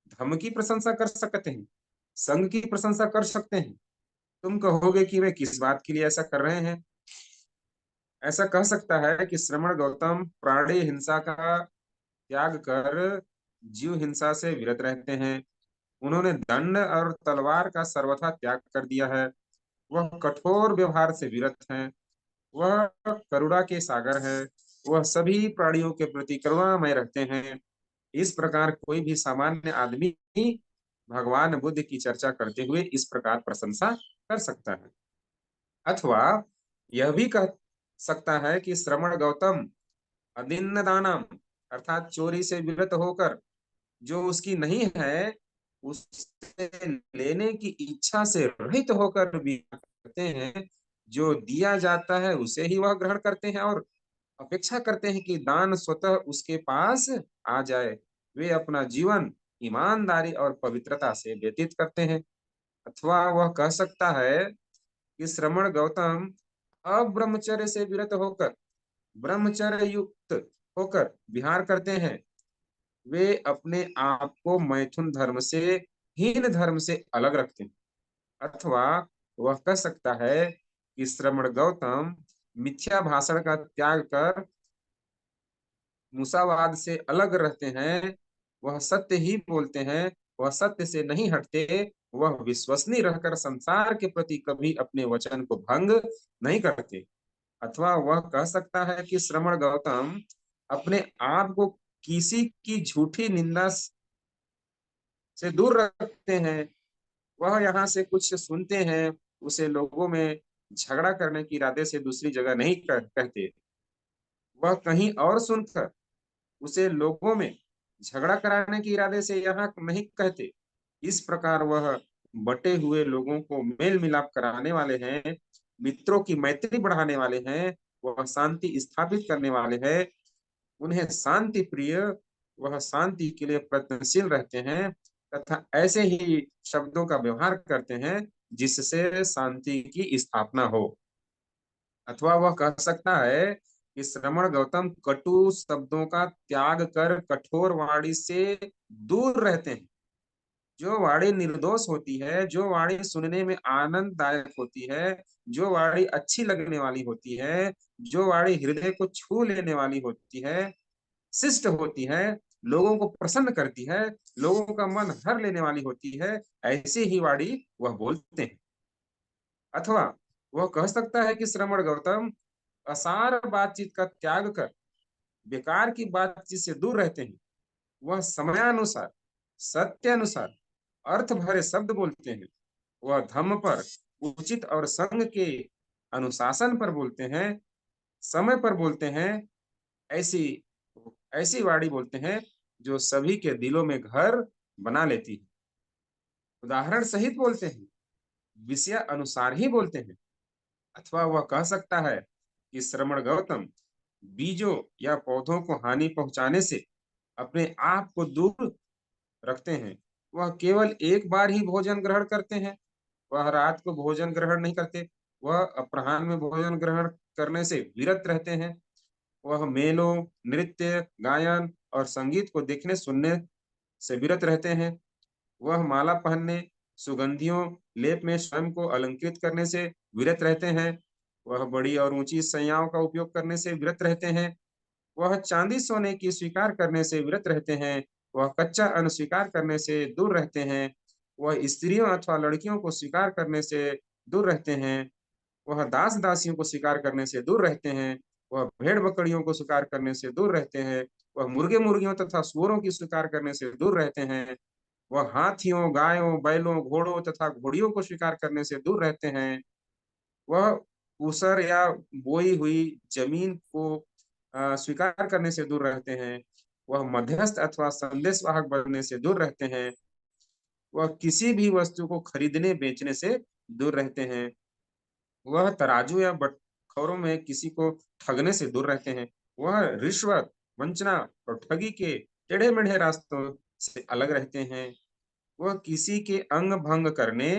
धम्म की प्रशंसा कर सकते हैं, संघ की प्रशंसा कर सकते हैं। तुम कहोगे कि वे किस बात के लिए ऐसा कर रहे हैं? ऐसा कह सकता है कि श्रमण गौतम प्राणी हिंसा का त्याग कर जीव हिंसा से विरत रहते हैं। उन्होंने दंड और तलवार का सर्वथा त्याग कर दिया है। वह कठोर व्यवहार से विरत हैं, वह करुणा के सागर है, वह सभी प्राणियों के प्रति करुणामय रहते हैं। इस प्रकार कोई भी सामान्य आदमी भगवान बुद्ध की चर्चा करते हुए इस प्रकार प्रशंसा कर सकता है। अथवा यह भी कह सकता है कि श्रमण गौतम अदिन्न दानम, अर्थात चोरी से विरत होकर जो उसकी नहीं है उससे लेने की इच्छा से रहित होकर भी करते हैं। जो दिया जाता है उसे ही वह ग्रहण करते हैं और अपेक्षा करते हैं कि दान स्वतः उसके पास आ जाए। वे अपना जीवन ईमानदारी और पवित्रता से व्यतीत करते हैं। अथवा वह कह सकता है कि श्रमण गौतम अब्रह्मचर्य से विरत होकर ब्रह्मचर्य युक्त होकर विहार करते हैं। वे अपने आप को मैथुन धर्म से हीन धर्म से अलग रखते हैं। अथवा वह कह सकता है कि श्रमण गौतम मिथ्या भाषण का त्याग कर मूसावाद से अलग रहते हैं। वह सत्य ही बोलते हैं, वह सत्य से नहीं हटते, वह विश्वसनीय रहकर संसार के प्रति कभी अपने वचन को भंग नहीं करते। अथवा वह कह सकता है कि श्रमण गौतम अपने आप को किसी की झूठी निंदा से दूर रखते हैं। वह यहाँ से कुछ सुनते हैं, उसे लोगों में झगड़ा करने के इरादे से दूसरी जगह नहीं कहते। वह कहीं और सुनकर उसे लोगों में झगड़ा कराने के इरादे से यहाँ नहीं कहते। इस प्रकार वह बटे हुए लोगों को मेल मिलाप कराने वाले हैं, मित्रों की मैत्री बढ़ाने वाले हैं, वह शांति स्थापित करने वाले हैं, उन्हें शांति प्रिय, वह शांति के लिए प्रयत्नशील रहते हैं तथा ऐसे ही शब्दों का व्यवहार करते हैं जिससे शांति की स्थापना हो। अथवा वह कह सकता है कि श्रमण गौतम कटु शब्दों का त्याग कर कठोर वाणी से दूर रहते हैं। जो वाणी निर्दोष होती है, जो वाणी सुनने में आनंददायक होती है, जो वाणी अच्छी लगने वाली होती है, जो वाणी हृदय को छू लेने वाली होती है, शिष्ट होती है, लोगों को प्रसन्न करती है, लोगों का मन हर लेने वाली होती है, ऐसी ही वाणी वह बोलते हैं। अथवा वह कह सकता है कि श्रमण गौतम असार बातचीत का त्याग कर बेकार की बातचीत से दूर रहते हैं। वह समयानुसार, सत्य अनुसार अर्थ भरे शब्द बोलते हैं। वह धम्म पर, उचित और संग के अनुशासन पर बोलते हैं, समय पर बोलते हैं। ऐसी ऐसी वाणी बोलते हैं जो सभी के दिलों में घर बना लेती है। उदाहरण सहित बोलते हैं, विषय अनुसार ही बोलते हैं। अथवा वह कह सकता है कि श्रमण गौतम बीजों या पौधों को हानि पहुंचाने से अपने आप को दूर रखते हैं। वह केवल एक बार ही भोजन ग्रहण करते हैं, वह रात को भोजन ग्रहण नहीं करते, वह अपराह्न में भोजन ग्रहण करने से विरत रहते हैं। वह मेलों, नृत्य, गायन और संगीत को देखने सुनने से विरत रहते हैं। वह माला पहनने, सुगंधियों, लेप में स्वयं को अलंकृत करने से विरत रहते हैं। वह बड़ी और ऊंची शैयाओं का उपयोग करने से विरत रहते हैं। वह चांदी सोने की स्वीकार करने से विरत रहते हैं। वह कच्चा अन्न स्वीकार करने से दूर रहते हैं। वह स्त्रियों अथवा लड़कियों को स्वीकार करने से दूर रहते हैं। वह दास दासियों को स्वीकार करने से दूर रहते हैं। वह भेड़ बकरियों को स्वीकार करने से दूर रहते हैं। वह मुर्गे मुर्गियों तथा सुअरों की स्वीकार करने से दूर रहते हैं। वह हाथियों, गायों, बैलों, घोड़ों तथा घोड़ियों को स्वीकार करने से दूर रहते हैं। वह ऊसर या बोई हुई जमीन को स्वीकार करने से दूर रहते हैं। वह मध्यस्थ अथवा संदेशवाहक बनने से दूर रहते हैं। वह किसी भी वस्तु को खरीदने बेचने से दूर रहते हैं। वह तराजू या बटखोरों में किसी को ठगने से दूर रहते हैं। वह रिश्वत, वंचना और ठगी के टेढ़े मेढ़े रास्तों से अलग रहते हैं। वह किसी के अंग भंग करने,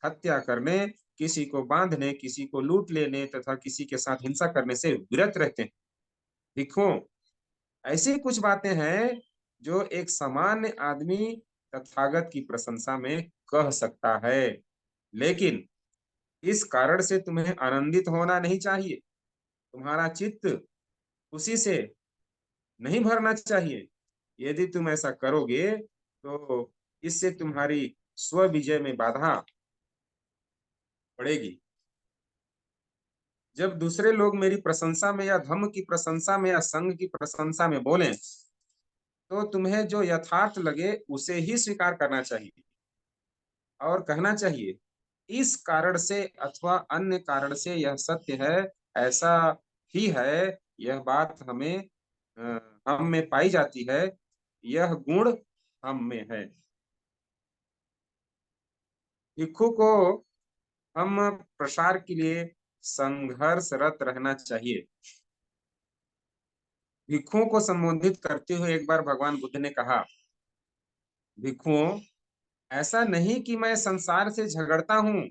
हत्या करने, किसी को बांधने, किसी को लूट लेने तथा किसी के साथ हिंसा करने से विरत रहते हैं। देखो, ऐसी कुछ बातें हैं जो एक सामान्य आदमी तथागत की प्रशंसा में कह सकता है, लेकिन इस कारण से तुम्हें आनंदित होना नहीं चाहिए। तुम्हारा चित्त खुशी से नहीं भरना चाहिए। यदि तुम ऐसा करोगे तो इससे तुम्हारी स्व विजय में बाधा पड़ेगी। जब दूसरे लोग मेरी प्रशंसा में या धम्म की प्रशंसा में या संघ की प्रशंसा में बोलें, तो तुम्हें जो यथार्थ लगे उसे ही स्वीकार करना चाहिए और कहना चाहिए, इस कारण से अथवा अन्य कारण से यह सत्य है, ऐसा ही है, यह बात हम में पाई जाती है, यह गुण हम में है। भिक्षु को हम प्रसार के लिए संघर्षरत रहना चाहिए। भिक्षुओं को संबोधित करते हुए एक बार भगवान बुद्ध ने कहा, भिक्षुओं, ऐसा नहीं कि मैं संसार से झगड़ता हूं,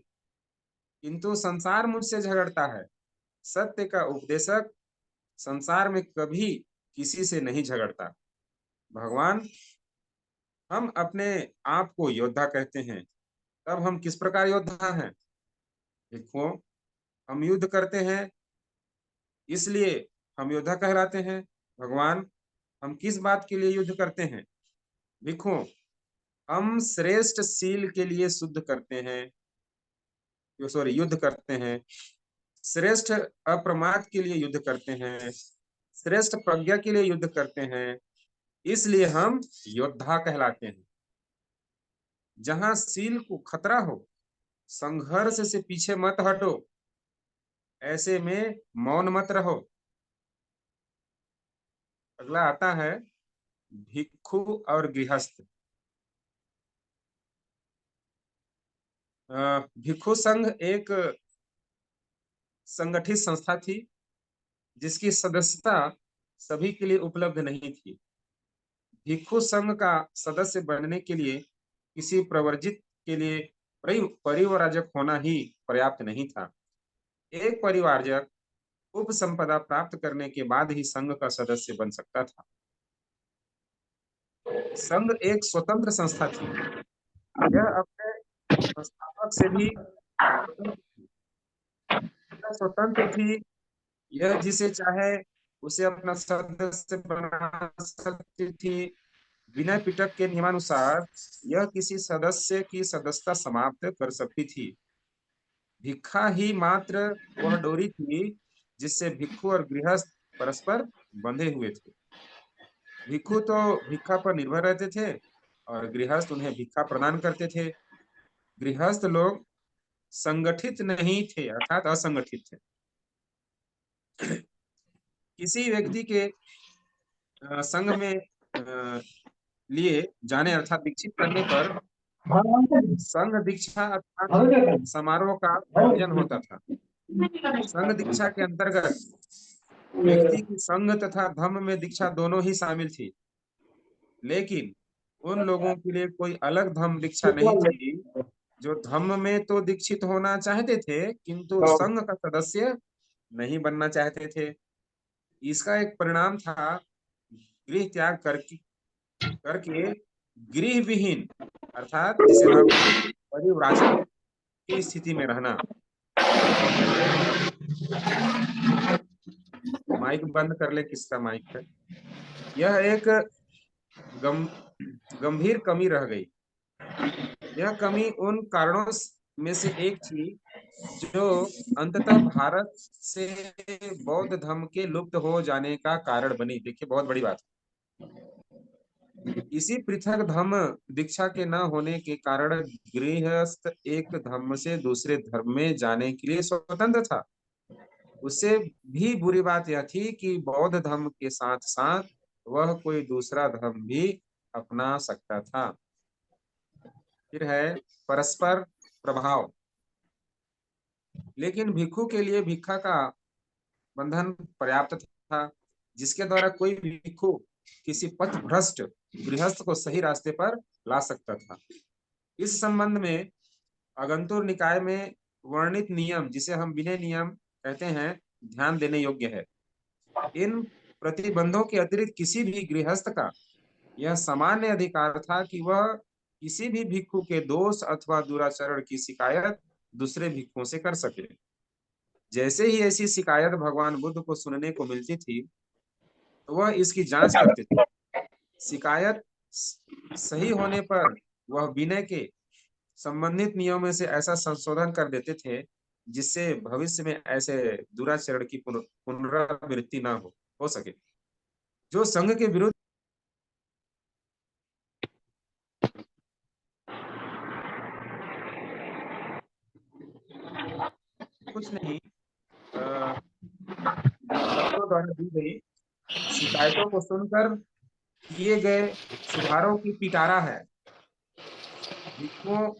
किंतु संसार मुझसे झगड़ता है। सत्य का उपदेशक संसार में कभी किसी से नहीं झगड़ता। भगवान, हम अपने आप को योद्धा कहते हैं, तब हम किस प्रकार योद्धा हैं? भिक्षुओं, हम युद्ध करते हैं, इसलिए हम योद्धा कहलाते हैं। भगवान, हम किस बात के लिए युद्ध करते हैं? भिक्षुओं, हम श्रेष्ठ शील के लिए युद्ध करते हैं, श्रेष्ठ अप्रमाद के लिए युद्ध करते हैं, श्रेष्ठ प्रज्ञा के लिए युद्ध करते हैं, इसलिए हम योद्धा कहलाते हैं। जहां शील को खतरा हो, संघर्ष से पीछे मत हटो, ऐसे में मौन मत रहो। अगला आता है भिक्षु और गृहस्थ। भिक्षु संघ एक संगठित संस्था थी जिसकी सदस्यता सभी के लिए उपलब्ध नहीं थी। भिक्षु संघ का सदस्य बनने के लिए किसी प्रवर्जित के लिए परिवारजक होना ही पर्याप्त नहीं था। एक परिवारजक उपसंपदा प्राप्त करने के बाद ही संघ का सदस्य बन सकता था। संघ एक स्वतंत्र संस्था थी। यह अपने संस्थापक से भी स्वतंत्र थी। यह जिसे चाहे उसे अपना सदस्य बना सकती थी। विनय पिटक के नियमानुसार यह किसी सदस्य की सदस्यता समाप्त कर सकती थी। भिक्षा ही मात्र वह डोरी थी जिससे भिक्षु और गृहस्थ परस्पर बंधे हुए थे। भिक्षु तो भिक्षा पर निर्भर रहते थे और गृहस्थ उन्हें भिक्षा प्रदान करते थे। गृहस्थ लोग संगठित नहीं थे, अर्थात असंगठित थे। किसी व्यक्ति के संघ में लिए जाने अर्थात दीक्षित करने पर संघ दीक्षा अर्थात समारोह का आयोजन होता था। संघ दीक्षा के अंतर्गत व्यक्ति की संघ तथा धम्म में दीक्षा दोनों ही शामिल थी, लेकिन उन लोगों के लिए कोई अलग धम्म दीक्षा नहीं थी जो धम्म में तो दीक्षित होना चाहते थे किंतु संघ का सदस्य नहीं बनना चाहते थे। इसका एक परिणाम था गृह त्याग करके गृह विहीन अर्थात जिसे हम परिव्राजक की स्थिति में रहना। माइक बंद कर ले, किसका माइक है? यह एक गंभीर कमी रह गई। यह कमी उन कारणों में से एक थी जो अंततः भारत से बौद्ध धर्म के लुप्त हो जाने का कारण बनी। देखिए, बहुत बड़ी बात। इसी पृथक धर्म दीक्षा के न होने के कारण गृहस्थ एक धर्म से दूसरे धर्म में जाने के लिए स्वतंत्र था। उससे भी बुरी बात यह थी कि बौद्ध धर्म के साथ साथ वह कोई दूसरा धर्म भी अपना सकता था। फिर है परस्पर प्रभाव। लेकिन भिक्षु के लिए भिक्षा का बंधन पर्याप्त था, जिसके द्वारा कोई भिक्षु किसी पथ भ्रष्ट गृहस्थ को सही रास्ते पर ला सकता था। इस संबंध में अगंतुर निकाय में वर्णित नियम, जिसे हम विनय नियम कहते हैं, ध्यान देने योग्य है। इन प्रतिबंधों के अतिरिक्त किसी भी गृहस्थ का यह सामान्य अधिकार था कि वह किसी भी भिक्षु के दोष अथवा दुराचरण की शिकायत दूसरे भिक्षुओं से कर सके। जैसे ही ऐसी शिकायत भगवान बुद्ध को सुनने को मिलती थी तो वह इसकी जांच करते थे। शिकायत सही होने पर वह विनय के संबंधित नियमों में से ऐसा संशोधन कर देते थे जिससे भविष्य में ऐसे दुराचरण की पुनरावृत्ति ना हो सके। जो संघ के विरुद्ध कुछ नहीं, भिक्षुकों द्वारा दी गई शिकायतों को सुनकर किए गए सुधारों की पिटारा है। भिक्षुओं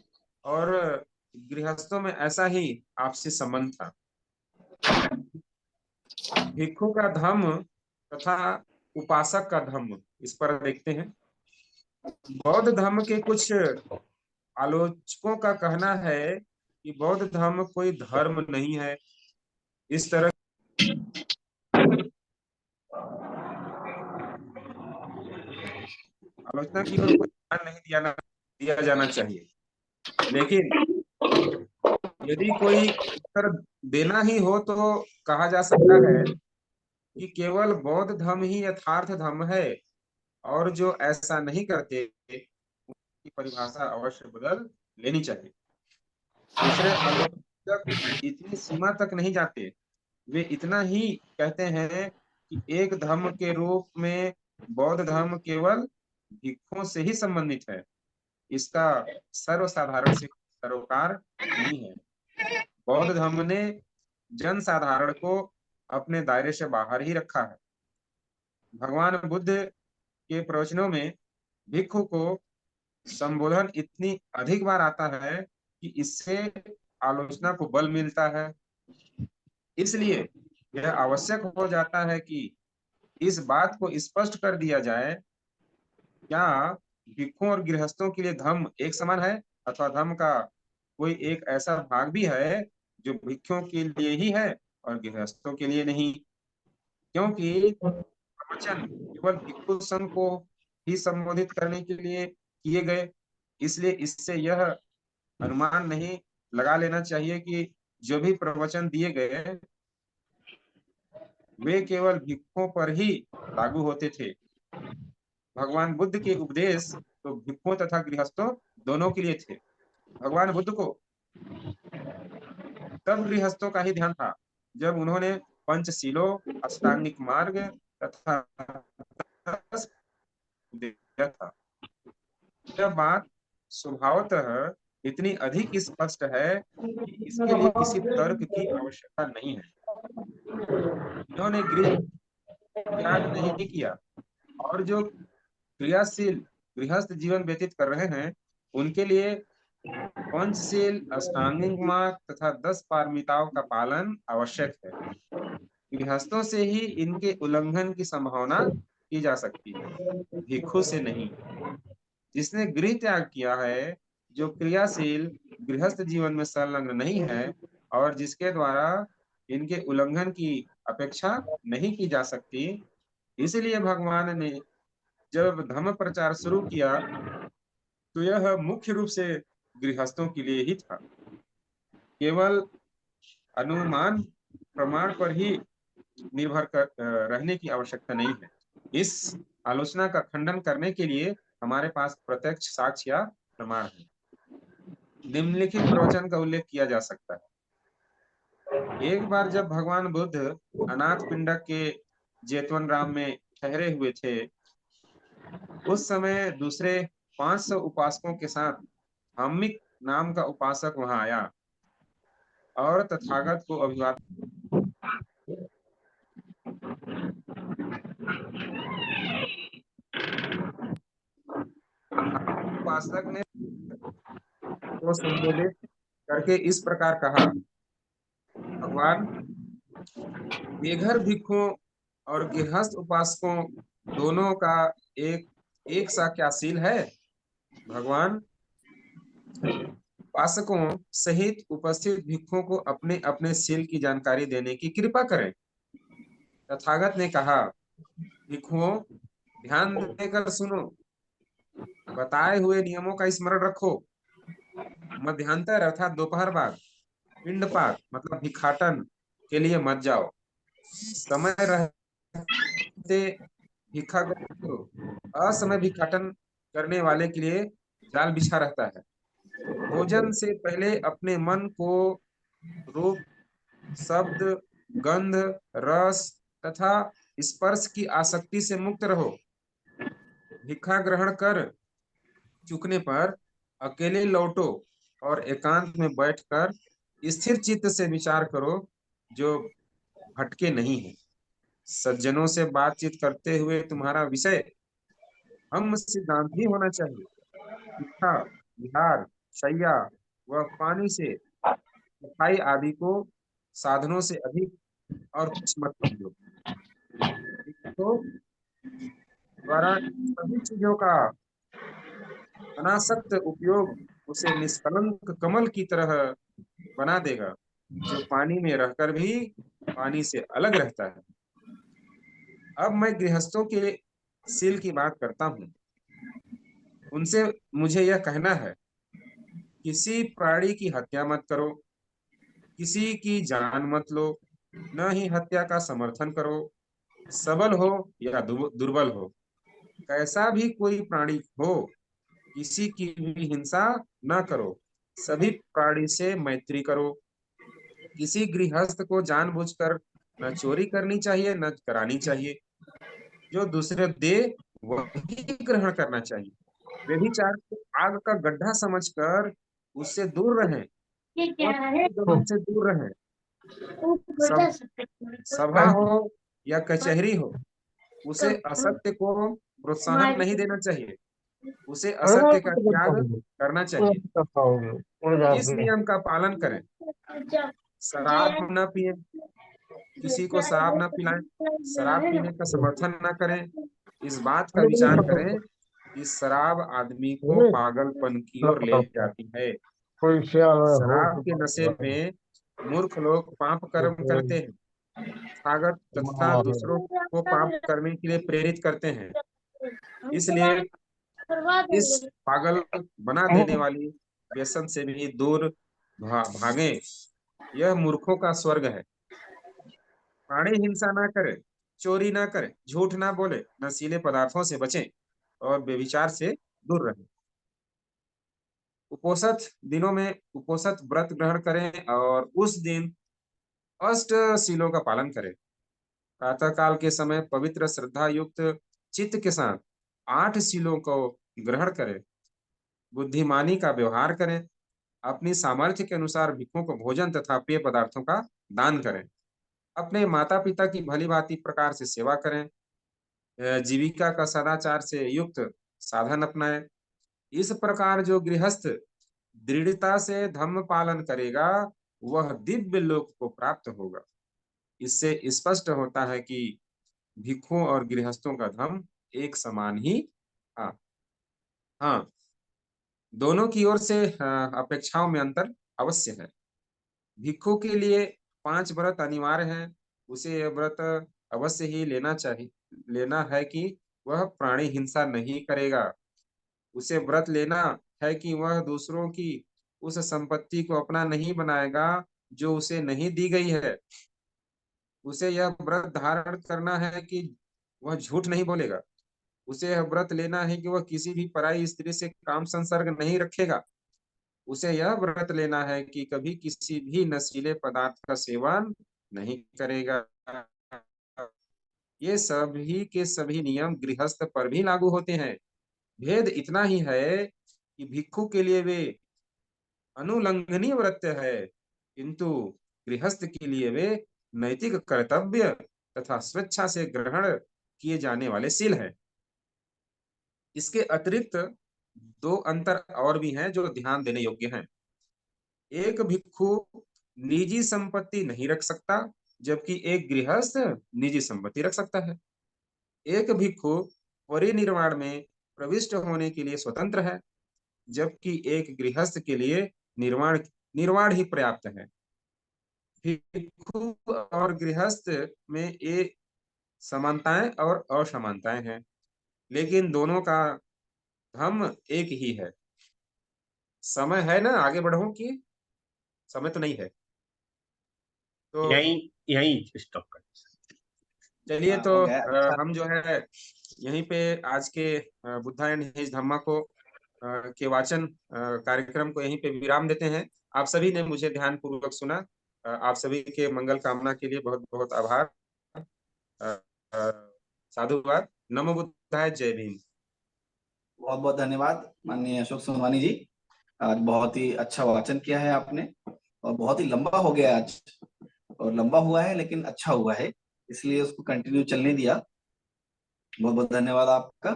और गृहस्थों में ऐसा ही आपसी संबंध था। भिक्षु का धम्म तथा उपासक का धम्म, इस पर देखते हैं। बौद्ध धर्म के कुछ आलोचकों का कहना है कि बौद्ध धर्म कोई धर्म नहीं है। इस तरह आलोचना की ओर कोई ध्यान नहीं दिया जाना चाहिए। लेकिन यदि कोई उत्तर देना ही हो तो कहा जा सकता है कि केवल बौद्ध धर्म ही यथार्थ धर्म है, और जो ऐसा नहीं करते की परिभाषा अवश्य बदल लेनी चाहिए। दूसरे आलोचक इतनी सीमा तक नहीं जाते, वे इतना ही कहते हैं कि एक धर्म के रूप में बौद्ध धर्म केवल भिक्षुओं से ही संबंधित है, इसका सर्वसाधारण से सरोकार नहीं है। बौद्ध धर्म ने जन साधारण को अपने दायरे से बाहर ही रखा है। भगवान बुद्ध के प्रवचनों में भिक्षु को संबोधन इतनी अधिक बार आता है कि इससे आलोचना को बल मिलता है। इसलिए यह आवश्यक हो जाता है कि इस बात को स्पष्ट कर दिया जाए, क्या भिक्षुओं और गृहस्थों के लिए धर्म एक समान है, अथवा धर्म का कोई एक ऐसा भाग भी है जो भिक्षुओं के लिए ही है और गृहस्थों के लिए नहीं। क्योंकि प्रवचन केवल भिक्षु संघ को ही संबोधित करने के लिए किए गए, इसलिए इससे यह अनुमान नहीं लगा लेना चाहिए कि जो भी प्रवचन दिए गए वे केवल भिक्षुओं पर ही लागू होते थे। भगवान बुद्ध के उपदेश तो भिक्षुओं तथा गृहस्थों दोनों के लिए थे। भगवान बुद्ध को तब गृहस्थों का ही ध्यान था जब उन्होंने पंचशीलों, अष्टांगिक मार्ग तथा दिया था। यह बात स्वभावतः इतनी अधिक स्पष्ट है कि इसके लिए किसी तर्क की आवश्यकता नहीं है। इन्होंने गृह त्याग नहीं किया, और जो क्रियाशील गृहस्थ जीवन व्यतीत कर रहे हैं उनके लिए पंचशील, अष्टांगिक मार्ग तथा 10 पारमिताओं का पालन आवश्यक है। गृहस्थों से ही इनके उल्लंघन की संभावना की जा सकती है, भिक्षु से नहीं। जिसने गृह त्याग किया है, जो क्रियाशील गृहस्थ जीवन में संलग्न नहीं है और जिसके द्वारा इनके उल्लंघन की अपेक्षा नहीं की जा सकती, इसलिए भगवान ने जब धर्म प्रचार शुरू किया तो यह मुख्य रूप से गृहस्थों के लिए ही था। केवल अनुमान प्रमाण पर ही निर्भर कर रहने की आवश्यकता नहीं है। इस आलोचना का खंडन करने के लिए हमारे पास प्रत्यक्ष साक्ष्य या प्रमाण है। निम्नलिखित प्रवचन का उल्लेख किया जा सकता है। एक बार जब भगवान बुद्ध अनाथ पिंडक के जेतवनराम में ठहरे हुए थे, उस समय दूसरे 500 उपासकों के साथ हामिक नाम का उपासक वहां आया और तथागत को अभिवादन। उपासक ने को संबोधित करके इस प्रकार कहा, भगवान, बेघर भिक्षुओं और गृहस्थ उपासकों दोनों का एक सा क्या सील है? भगवान, उपासकों सहित उपस्थित भिक्षुओं को अपने अपने सील की जानकारी देने की कृपा करें। तथागत ने कहा, भिक्षुओं, ध्यान देकर सुनो, बताए हुए नियमों का स्मरण रखो। मध्यांतर अर्थात दोपहर बाद पिंडपात मतलब भिक्षाटन के लिए मत जाओ। समय रहते भिक्षा करो। असमय भिक्षाटन करने वाले के लिए जाल बिछा रहता है। भोजन से पहले अपने मन को रूप, शब्द, गंध, रस तथा स्पर्श की आसक्ति से मुक्त रहो। भिक्षा ग्रहण कर चुकने पर अकेले लौटो और एकांत में बैठकर स्थिर चित्त से विचार करो जो भटके नहीं है। सज्जनों से बातचीत करते हुए तुम्हारा विषय हम सिद्धांत ही होना चाहिए। भिक्षा, विहार, शैया व पानी से सफाई आदि को साधनों से अधिक और कुछ मत समझो। तो द्वारा सभी चीजों का अनासक्त उपयोग उसे निष्कलंक कमल की तरह बना देगा, जो पानी में रहकर भी पानी से अलग रहता है। अब मैं गृहस्थों के सील की बात करता हूँ। उनसे मुझे यह कहना है, किसी प्राणी की हत्या मत करो, किसी की जान मत लो, न ही हत्या का समर्थन करो, सबल हो या दुर्बल हो, कैसा भी कोई प्राणी हो, किसी की भी हिंसा न करो, सभी प्राणी से मैत्री करो। किसी गृहस्थ को जानबूझकर न चोरी करनी चाहिए न करानी चाहिए। जो दूसरे दे वही ग्रहण करना चाहिए। व्यभिचार को आग का गड्ढा समझकर उससे दूर रहें और गमन से दूर रहें। सब सभा हो या कचहरी हो, उसे असत्य को प्रोत्साहन नहीं देना चाहिए, उसे असत्य का त्याग करना चाहिए। इस नियम का पालन करें। शराब न पिए, किसी को शराब न पिलाएं, शराब पीने का समर्थन न करें। इस बात का विचार करें कि शराब आदमी को पागलपन की ओर ले जाती है। शराब के नशे में मूर्ख लोग पाप कर्म करते हैं, सागत तथा दूसरों को पाप करने के लिए प्रेरित करते हैं। इसलिए इस पागल बना देने वाली व्यसन से भी दूर भागें। यह मूर्खों का स्वर्ग है। प्राणी हिंसा ना करे, चोरी ना करे, झूठ ना बोले, नशीले पदार्थों से बचें और व्यभिचार से दूर रहें। उपोषित दिनों में उपोषित व्रत ग्रहण करें और उस दिन अष्ट शीलों का पालन करें। प्रातः काल के समय पवित्र श्रद्धा युक्त चित्त के साथ 8 शीलों को ग्रहण करें। बुद्धिमानी का व्यवहार करें। अपनी सामर्थ्य के अनुसार भिक्षुओं को भोजन तथा पेय पदार्थों का दान करें। अपने माता पिता की भली भांति प्रकार से सेवा करें। जीविका का सदाचार से युक्त साधन अपनाएं। इस प्रकार जो गृहस्थ दृढ़ता से धम्म पालन करेगा वह दिव्य लोक को प्राप्त होगा। इससे स्पष्ट होता है कि भिक्षुओं और गृहस्थों का धर्म एक समान ही हाँ, दोनों की ओर से अपेक्षाओं में अंतर अवश्य है। भिक्षु के लिए 5 व्रत अनिवार्य हैं। उसे यह व्रत अवश्य ही लेना है कि वह प्राणी हिंसा नहीं करेगा। उसे व्रत लेना है कि वह दूसरों की उस संपत्ति को अपना नहीं बनाएगा जो उसे नहीं दी गई है। उसे यह व्रत धारण करना है कि वह झूठ नहीं बोलेगा। उसे यह व्रत लेना है कि वह किसी भी पराई स्त्री से काम संसर्ग नहीं रखेगा। उसे यह व्रत लेना है कि कभी किसी भी नशीले पदार्थ का सेवन नहीं करेगा। ये सभी के सभी नियम गृहस्थ पर भी लागू होते हैं। भेद इतना ही है कि भिक्षु के लिए वे अनुलंघनीय व्रत है, किंतु गृहस्थ के लिए वे नैतिक कर्तव्य तथा स्वेच्छा से ग्रहण किए जाने वाले शील है। इसके अतिरिक्त 2 अंतर और भी हैं जो ध्यान देने योग्य हैं। एक भिक्षु निजी संपत्ति नहीं रख सकता, जबकि एक गृहस्थ निजी संपत्ति रख सकता है। एक भिक्षु परिनिर्वाण में प्रविष्ट होने के लिए स्वतंत्र है, जबकि एक गृहस्थ के लिए निर्वाण ही पर्याप्त है। भिक्षु और गृहस्थ में एक समानताएं और असमानताएं हैं, लेकिन दोनों का धर्म एक ही है। समय है ना आगे बढ़ो कि समय तो नहीं है? तो यही स्टॉप कर। चलिए, तो हो गया। अच्छा। हम जो है यहीं पे आज के बुद्धा एंड हिज धम्मा को के वाचन कार्यक्रम को यहीं पे विराम देते हैं। आप सभी ने मुझे ध्यान पूर्वक सुना। आप सभी के मंगल कामना के लिए बहुत बहुत आभार। अ, अ, साधुवाद। नमो बुद्धाय। जय भीम। बहुत बहुत धन्यवाद माननीय अशोक सोनवानी जी। आज बहुत ही अच्छा वाचन किया है आपने, और बहुत ही लंबा हो गया आज, और लंबा हुआ है लेकिन अच्छा हुआ है, इसलिए उसको कंटिन्यू चलने दिया। बहुत बहुत धन्यवाद आपका।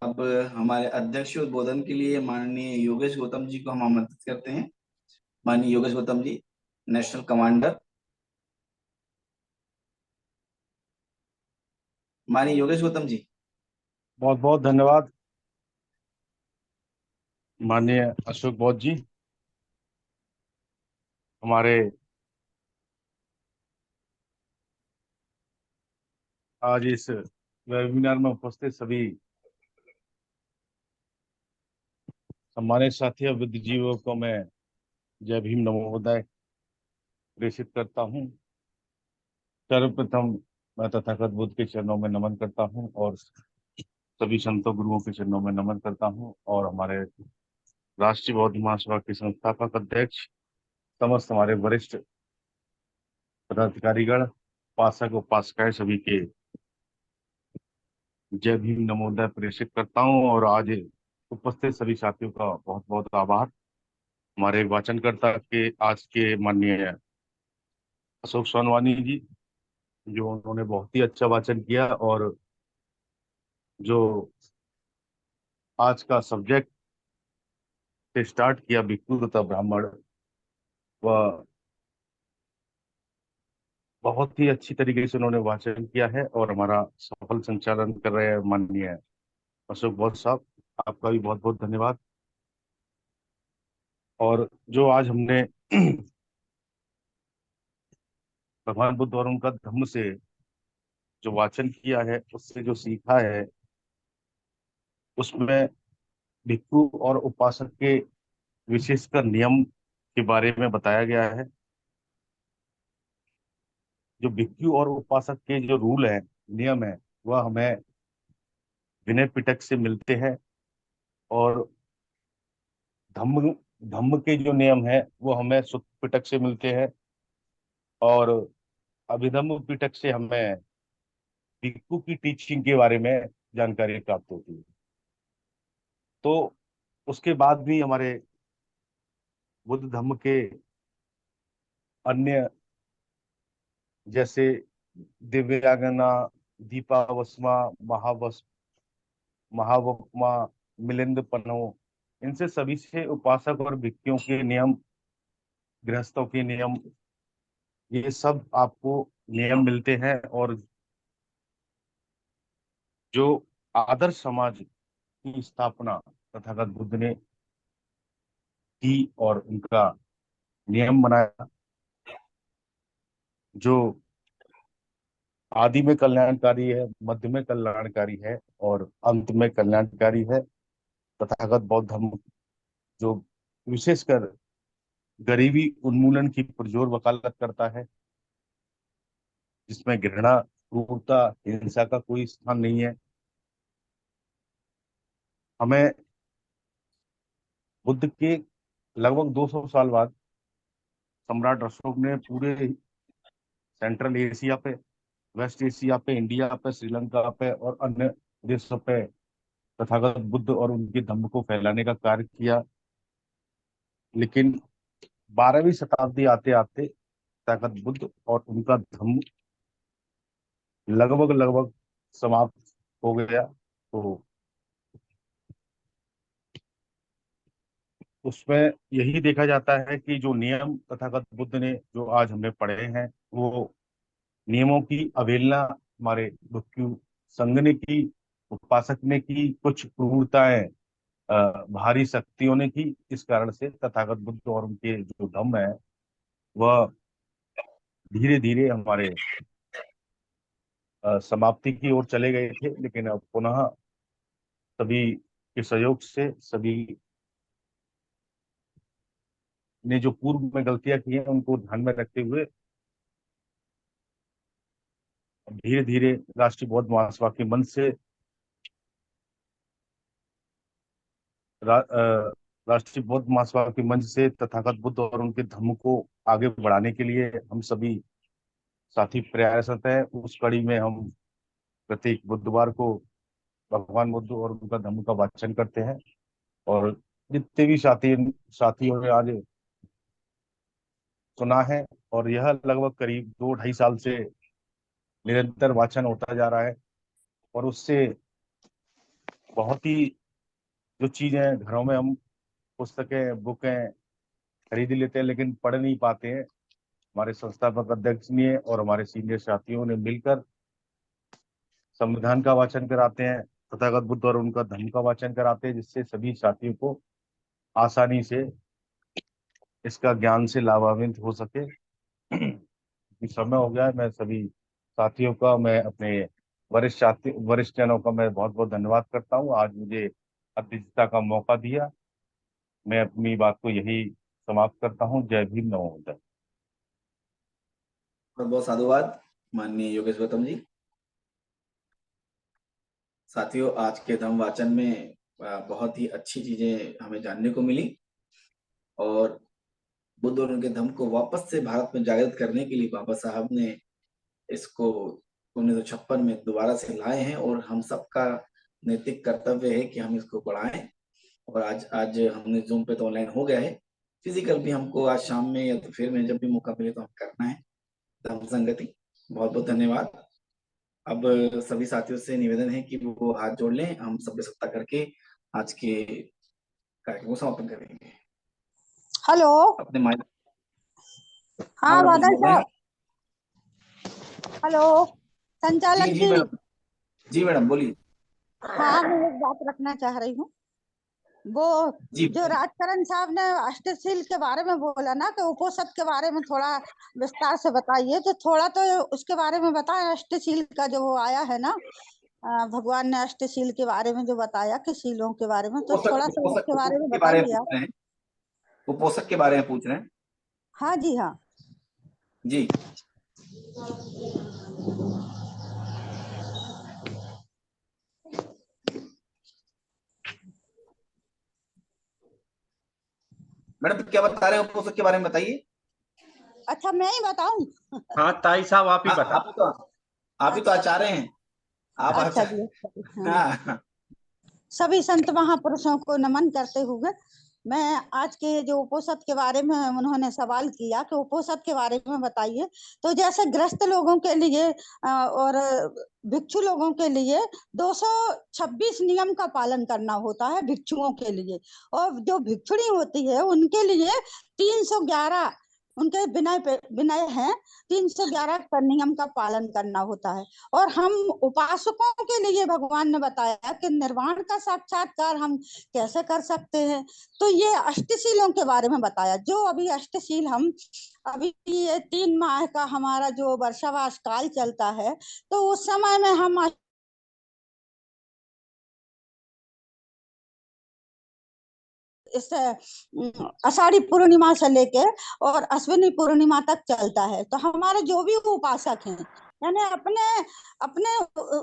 अब हमारे अध्यक्ष उद्बोधन के लिए माननीय योगेश गौतम जी को हम आमंत्रित करते हैं। माननीय योगेश गौतम जी, नेशनल कमांडर। माननीय योगेश गौतम जी। बहुत बहुत धन्यवाद माननीय अशोक बौद्ध जी। हमारे आज इस वेबिनार में उपस्थित सभी सम्मानित साथी बुद्ध जीवों को मैं जय भीम नमो बुद्धाय प्रेषित करता हूँ। सर्वप्रथम मैं तथागत बुद्ध के चरणों में नमन करता हूँ और सभी संतों गुरुओं के चरणों में नमन करता हूँ, और हमारे राष्ट्रीय बौद्ध महासभा के संस्थापक अध्यक्ष, समस्त हमारे वरिष्ठ पदाधिकारीगण, उपासक उपासिकाएं सभी के जय भीम नमोदय प्रेषित करता हूँ। और आज उपस्थित सभी साथियों का बहुत बहुत आभार। हमारे वाचनकर्ता के आज के माननीय अशोक सोनवानी जी, जो उन्होंने बहुत ही अच्छा वाचन किया, और जो आज का सब्जेक्ट से स्टार्ट किया भिक्षु तथा ब्राह्मण, वह बहुत ही अच्छी तरीके से उन्होंने वाचन किया है, और हमारा सफल संचालन कर रहे हैं माननीय अशोक बौद्ध साहब, आपका भी बहुत बहुत धन्यवाद। और जो आज हमने भगवान बुद्ध और उनका धम्म से जो वाचन किया है, उससे जो सीखा है, उसमें भिक्षु और उपासक के विशेषकर नियम के बारे में बताया गया है। जो भिक्षु और उपासक के जो रूल है, नियम है, वह हमें विनय पिटक से मिलते हैं, और धम्म धम्म के जो नियम है वो हमें सुत्त पिटक से मिलते हैं, और अभिधम्म पिटक से हमें भिक्षु की टीचिंग के बारे में जानकारी प्राप्त होती है। तो उसके बाद भी हमारे बुद्ध धम्म के अन्य, जैसे दिव्यांगना, दीपावस्मा, महावपमा, मिलिंद पनो, इनसे सभी से उपासक और भिक्षुओं के नियम, गृहस्थों के नियम, ये सब आपको नियम मिलते हैं। और जो आदर्श समाज की स्थापना तथागत बुद्ध ने की और उनका नियम बनाया, जो आदि में कल्याणकारी है, मध्य में कल्याणकारी है, और अंत में कल्याणकारी है। तथागत बौद्ध धर्म जो विशेषकर गरीबी उन्मूलन की पुरजोर वकालत करता है, जिसमें घृणा, क्रूरता, हिंसा का कोई स्थान नहीं है। हमें बुद्ध के लगभग 200 साल बाद सम्राट अशोक ने पूरे सेंट्रल एशिया पे, वेस्ट एशिया पे, इंडिया पे, श्रीलंका पे और अन्य देशों पे तथागत बुद्ध और उनके धम्म को फैलाने का कार्य किया। लेकिन 12वीं शताब्दी आते आते तथागत बुद्ध और उनका धम्म लगभग लगभग समाप्त हो गया। तो उसमें यही देखा जाता है कि जो नियम तथागत बुद्ध ने जो आज हमने पढ़े हैं, वो नियमों की अवहेलना हमारे भिक्षु संघ ने की, उपासक ने की, कुछ क्रूरताएं भारी शक्तियों ने की। इस कारण से तथागत बुद्ध और उनके जो धम्म है, वह धीरे धीरे हमारे समाप्ति की ओर चले गए थे। लेकिन अब पुनः सभी के सहयोग से, सभी ने जो पूर्व में गलतियां की हैं उनको ध्यान में रखते हुए, धीरे धीरे राष्ट्रीय बौद्ध महासभा के मन से राष्ट्रीय बौद्ध महासभा के मंच से तथागत बुद्ध और उनके धम्म को आगे बढ़ाने के लिए हम सभी साथी प्रयासरत हैं। उस कड़ी में हम प्रत्येक बुधवार को भगवान बुद्ध और उनका धम्म का वाचन करते हैं। और जितने भी साथियों ने आज सुना है, और यह लगभग करीब 2-2.5 साल से निरंतर वाचन होता जा रहा है। और उससे बहुत ही जो चीजें घरों में हम पुस्तकें बुकें खरीद लेते हैं लेकिन पढ़ नहीं पाते हैं, हमारे संस्थापक अध्यक्ष ने और हमारे सीनियर साथियों ने मिलकर संविधान का वाचन कराते हैं, तथागत बुद्ध और उनका धम्म का वाचन कराते हैं, जिससे सभी साथियों को आसानी से इसका ज्ञान से लाभान्वित हो सके। समय हो गया है, मैं सभी साथियों का, मैं अपने वरिष्ठ जनों का मैं बहुत बहुत धन्यवाद करता हूँ। आज मुझे अध्यक्षता का मौका दिया। मैं अपनी बात को यही समाप्त करता हूँ। जय भीम, नमो बुद्धाय। बहुत बहुत साधुवाद माननीय योगेश गौतम जी। साथियों, आज के धम्म वाचन में बहुत ही अच्छी चीजें हमें जानने को मिली और बुद्ध और उनके धम्म को वापस से भारत में जागृत करने के लिए बाबा साहब ने इसको 1956 में दोबारा से लाए हैं और हम सबका नैतिक कर्तव्य है कि हम इसको बढ़ाएं। और आज हमने जूम पे तो ऑनलाइन हो गया है, फिजिकल भी हमको आज शाम में या तो फिर में जब भी मौका मिले तो हम करना है धम्म संगति। बहुत बहुत धन्यवाद। अब सभी साथियों से निवेदन है कि वो हाथ जोड़ लें, हम सभ्य सत्ता करके आज के कार्यक्रम को समापन करेंगे। हेलो। अपने माइक। हाँ मैडम, बादल बोल रहे हैं? साहब। हेलो संचालक जी जी। मैडम, जी मैडम बोलिए। हाँ, मैं एक बात रखना चाह रही हूँ। वो जी जो राजकरण साहब ने अष्टशील के बारे में बोला ना कि उपोषद के बारे में थोड़ा विस्तार से बताइए, तो थोड़ा तो उसके बारे में बताएं। अष्टशील का जो वो आया है ना, भगवान ने अष्टशील के बारे में जो बताया कि शीलों के बारे में, तो थोड़ा सा उसके बारे में के बारे में बताइए आप। पूछ रहे हैं, उपोषद के बारे में पूछ रहे हैं? हाँ जी, हाँ जी। मैडम क्या बता रहे हैं उपोषद के बारे में, बताइए। अच्छा, मैं ही बताऊं? हाँ ताई साहब, आप ही बता। आप ही तो आचार्य हैं। आप अच्छा आचार्य। जी। हाँ। हाँ। सभी संत महापुरुषों को नमन करते हुए मैं आज के जो उपोषद के बारे में उन्होंने सवाल किया कि उपोषद के बारे में बताइए, तो जैसे ग्रस्त लोगों के लिए और भिक्षु लोगों के लिए 226 नियम का पालन करना होता है भिक्षुओं के लिए, और जो भिक्षुणी होती है उनके लिए 311 उनके विनय है, 311 का नियम का पालन करना होता है। और हम उपासकों के लिए भगवान ने बताया कि निर्वाण का साक्षात्कार हम कैसे कर सकते हैं, तो ये अष्टशीलों के बारे में बताया। जो अभी अष्टशील हम अभी ये 3 माह का हमारा जो वर्षावास काल चलता है, तो उस समय में हम इस आषाढ़ी पूर्णिमा से लेके और अश्विनी पूर्णिमा तक चलता है। तो हमारे जो भी उपासक हैं, यानी अपने अपने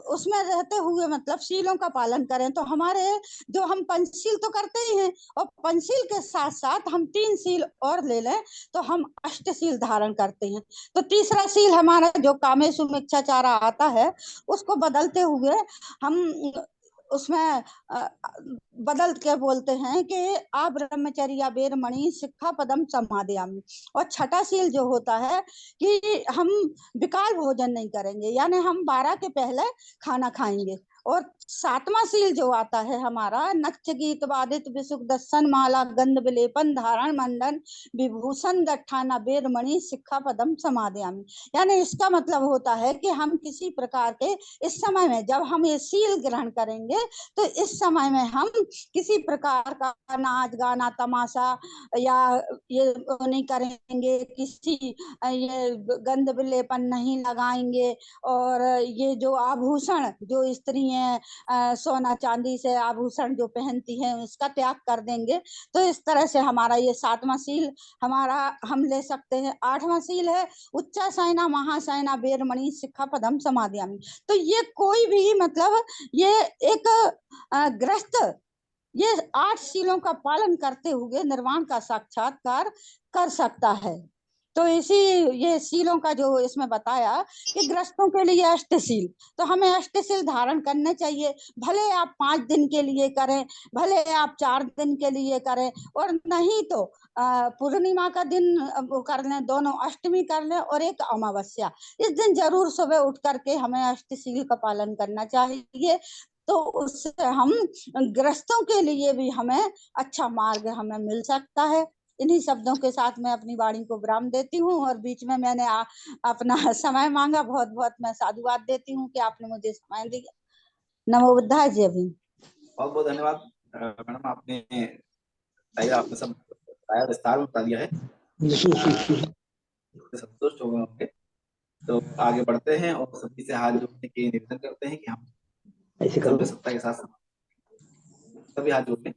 उसमें रहते हुए मतलब शीलों का पालन करें, तो हमारे जो हम पंचशील तो करते ही हैं, और पंचशील के साथ साथ हम 3 शील और ले लें तो हम अष्टशील धारण करते हैं। तो तीसरा शील हमारा जो कामेषु मिच्छाचारा आता है, उसको बदलते हुए हम उसमें बदल के बोलते हैं कि आ ब्रह्मचर्या वेरमणि शिक्षा पदम समादयामि। और छठा शील जो होता है कि हम विकाल भोजन नहीं करेंगे, यानी हम 12 के पहले खाना खाएंगे। और 7वां शील जो आता है हमारा नक्ष गीत वादित विसुख दर्शन माला गंध विलेपन धारण मंडन विभूषण गठाना वेरमणि शिक्षा पदम समादयामि। यानी इसका मतलब होता है कि हम किसी प्रकार के इस समय में जब हम ये शील ग्रहण करेंगे, तो इस समय में हम किसी प्रकार का नाच गाना तमाशा या ये नहीं करेंगे, किसी ये गंध विलेपन नहीं लगाएंगे, और ये जो आभूषण जो स्त्री हैं सोना चांदी से आभूषण जो पहनती हैं इसका त्याग कर देंगे। तो इस तरह से हमारा ये 7वां शील हमारा हम ले सकते हैं। 8वां शील है उच्चासना महासना वेरमणि शिक्षा पदम समादयामि। तो ये कोई भी मतलब ये एक ग्रस्त ये 8 शीलों का पालन करते हुए निर्वाण का साक्षात्कार कर सकता है। तो इसी ये शीलों का जो इसमें बताया कि ग्रस्तों के लिए अष्टशील, तो हमें अष्टशील धारण करने चाहिए। भले आप 5 दिन के लिए करें, भले आप 4 दिन के लिए करें, और नहीं तो पूर्णिमा का दिन वो कर लें, दोनों अष्टमी कर लें और एक अमावस्या। इस दिन जरूर सुबह उठ करके हमें अष्टशील का पालन करना चाहिए। तो उससे हम ग्रस्तों के लिए भी हमें अच्छा मार्ग हमें मिल सकता है। इन्हीं शब्दों के साथ मैं अपनी वाणी को विराम देती हूँ, और बीच में मैंने अपना समय मांगा, बहुत बहुत मैं साधुवाद देती हूँ कि आपने मुझे समय दिया। नमो बुद्धाय, जय भीम। बहुत बहुत धन्यवाद मैडम, आपने सब बताया, विस्तार में बता दिया है, संतुष्ट हो गए होंगे। तो आगे बढ़ते हैं और सभी से हाथ जोड़ने के निवेदन करते हैं कि हम सर्व सत्ता के साथ सभी हाथ जोड़ लें।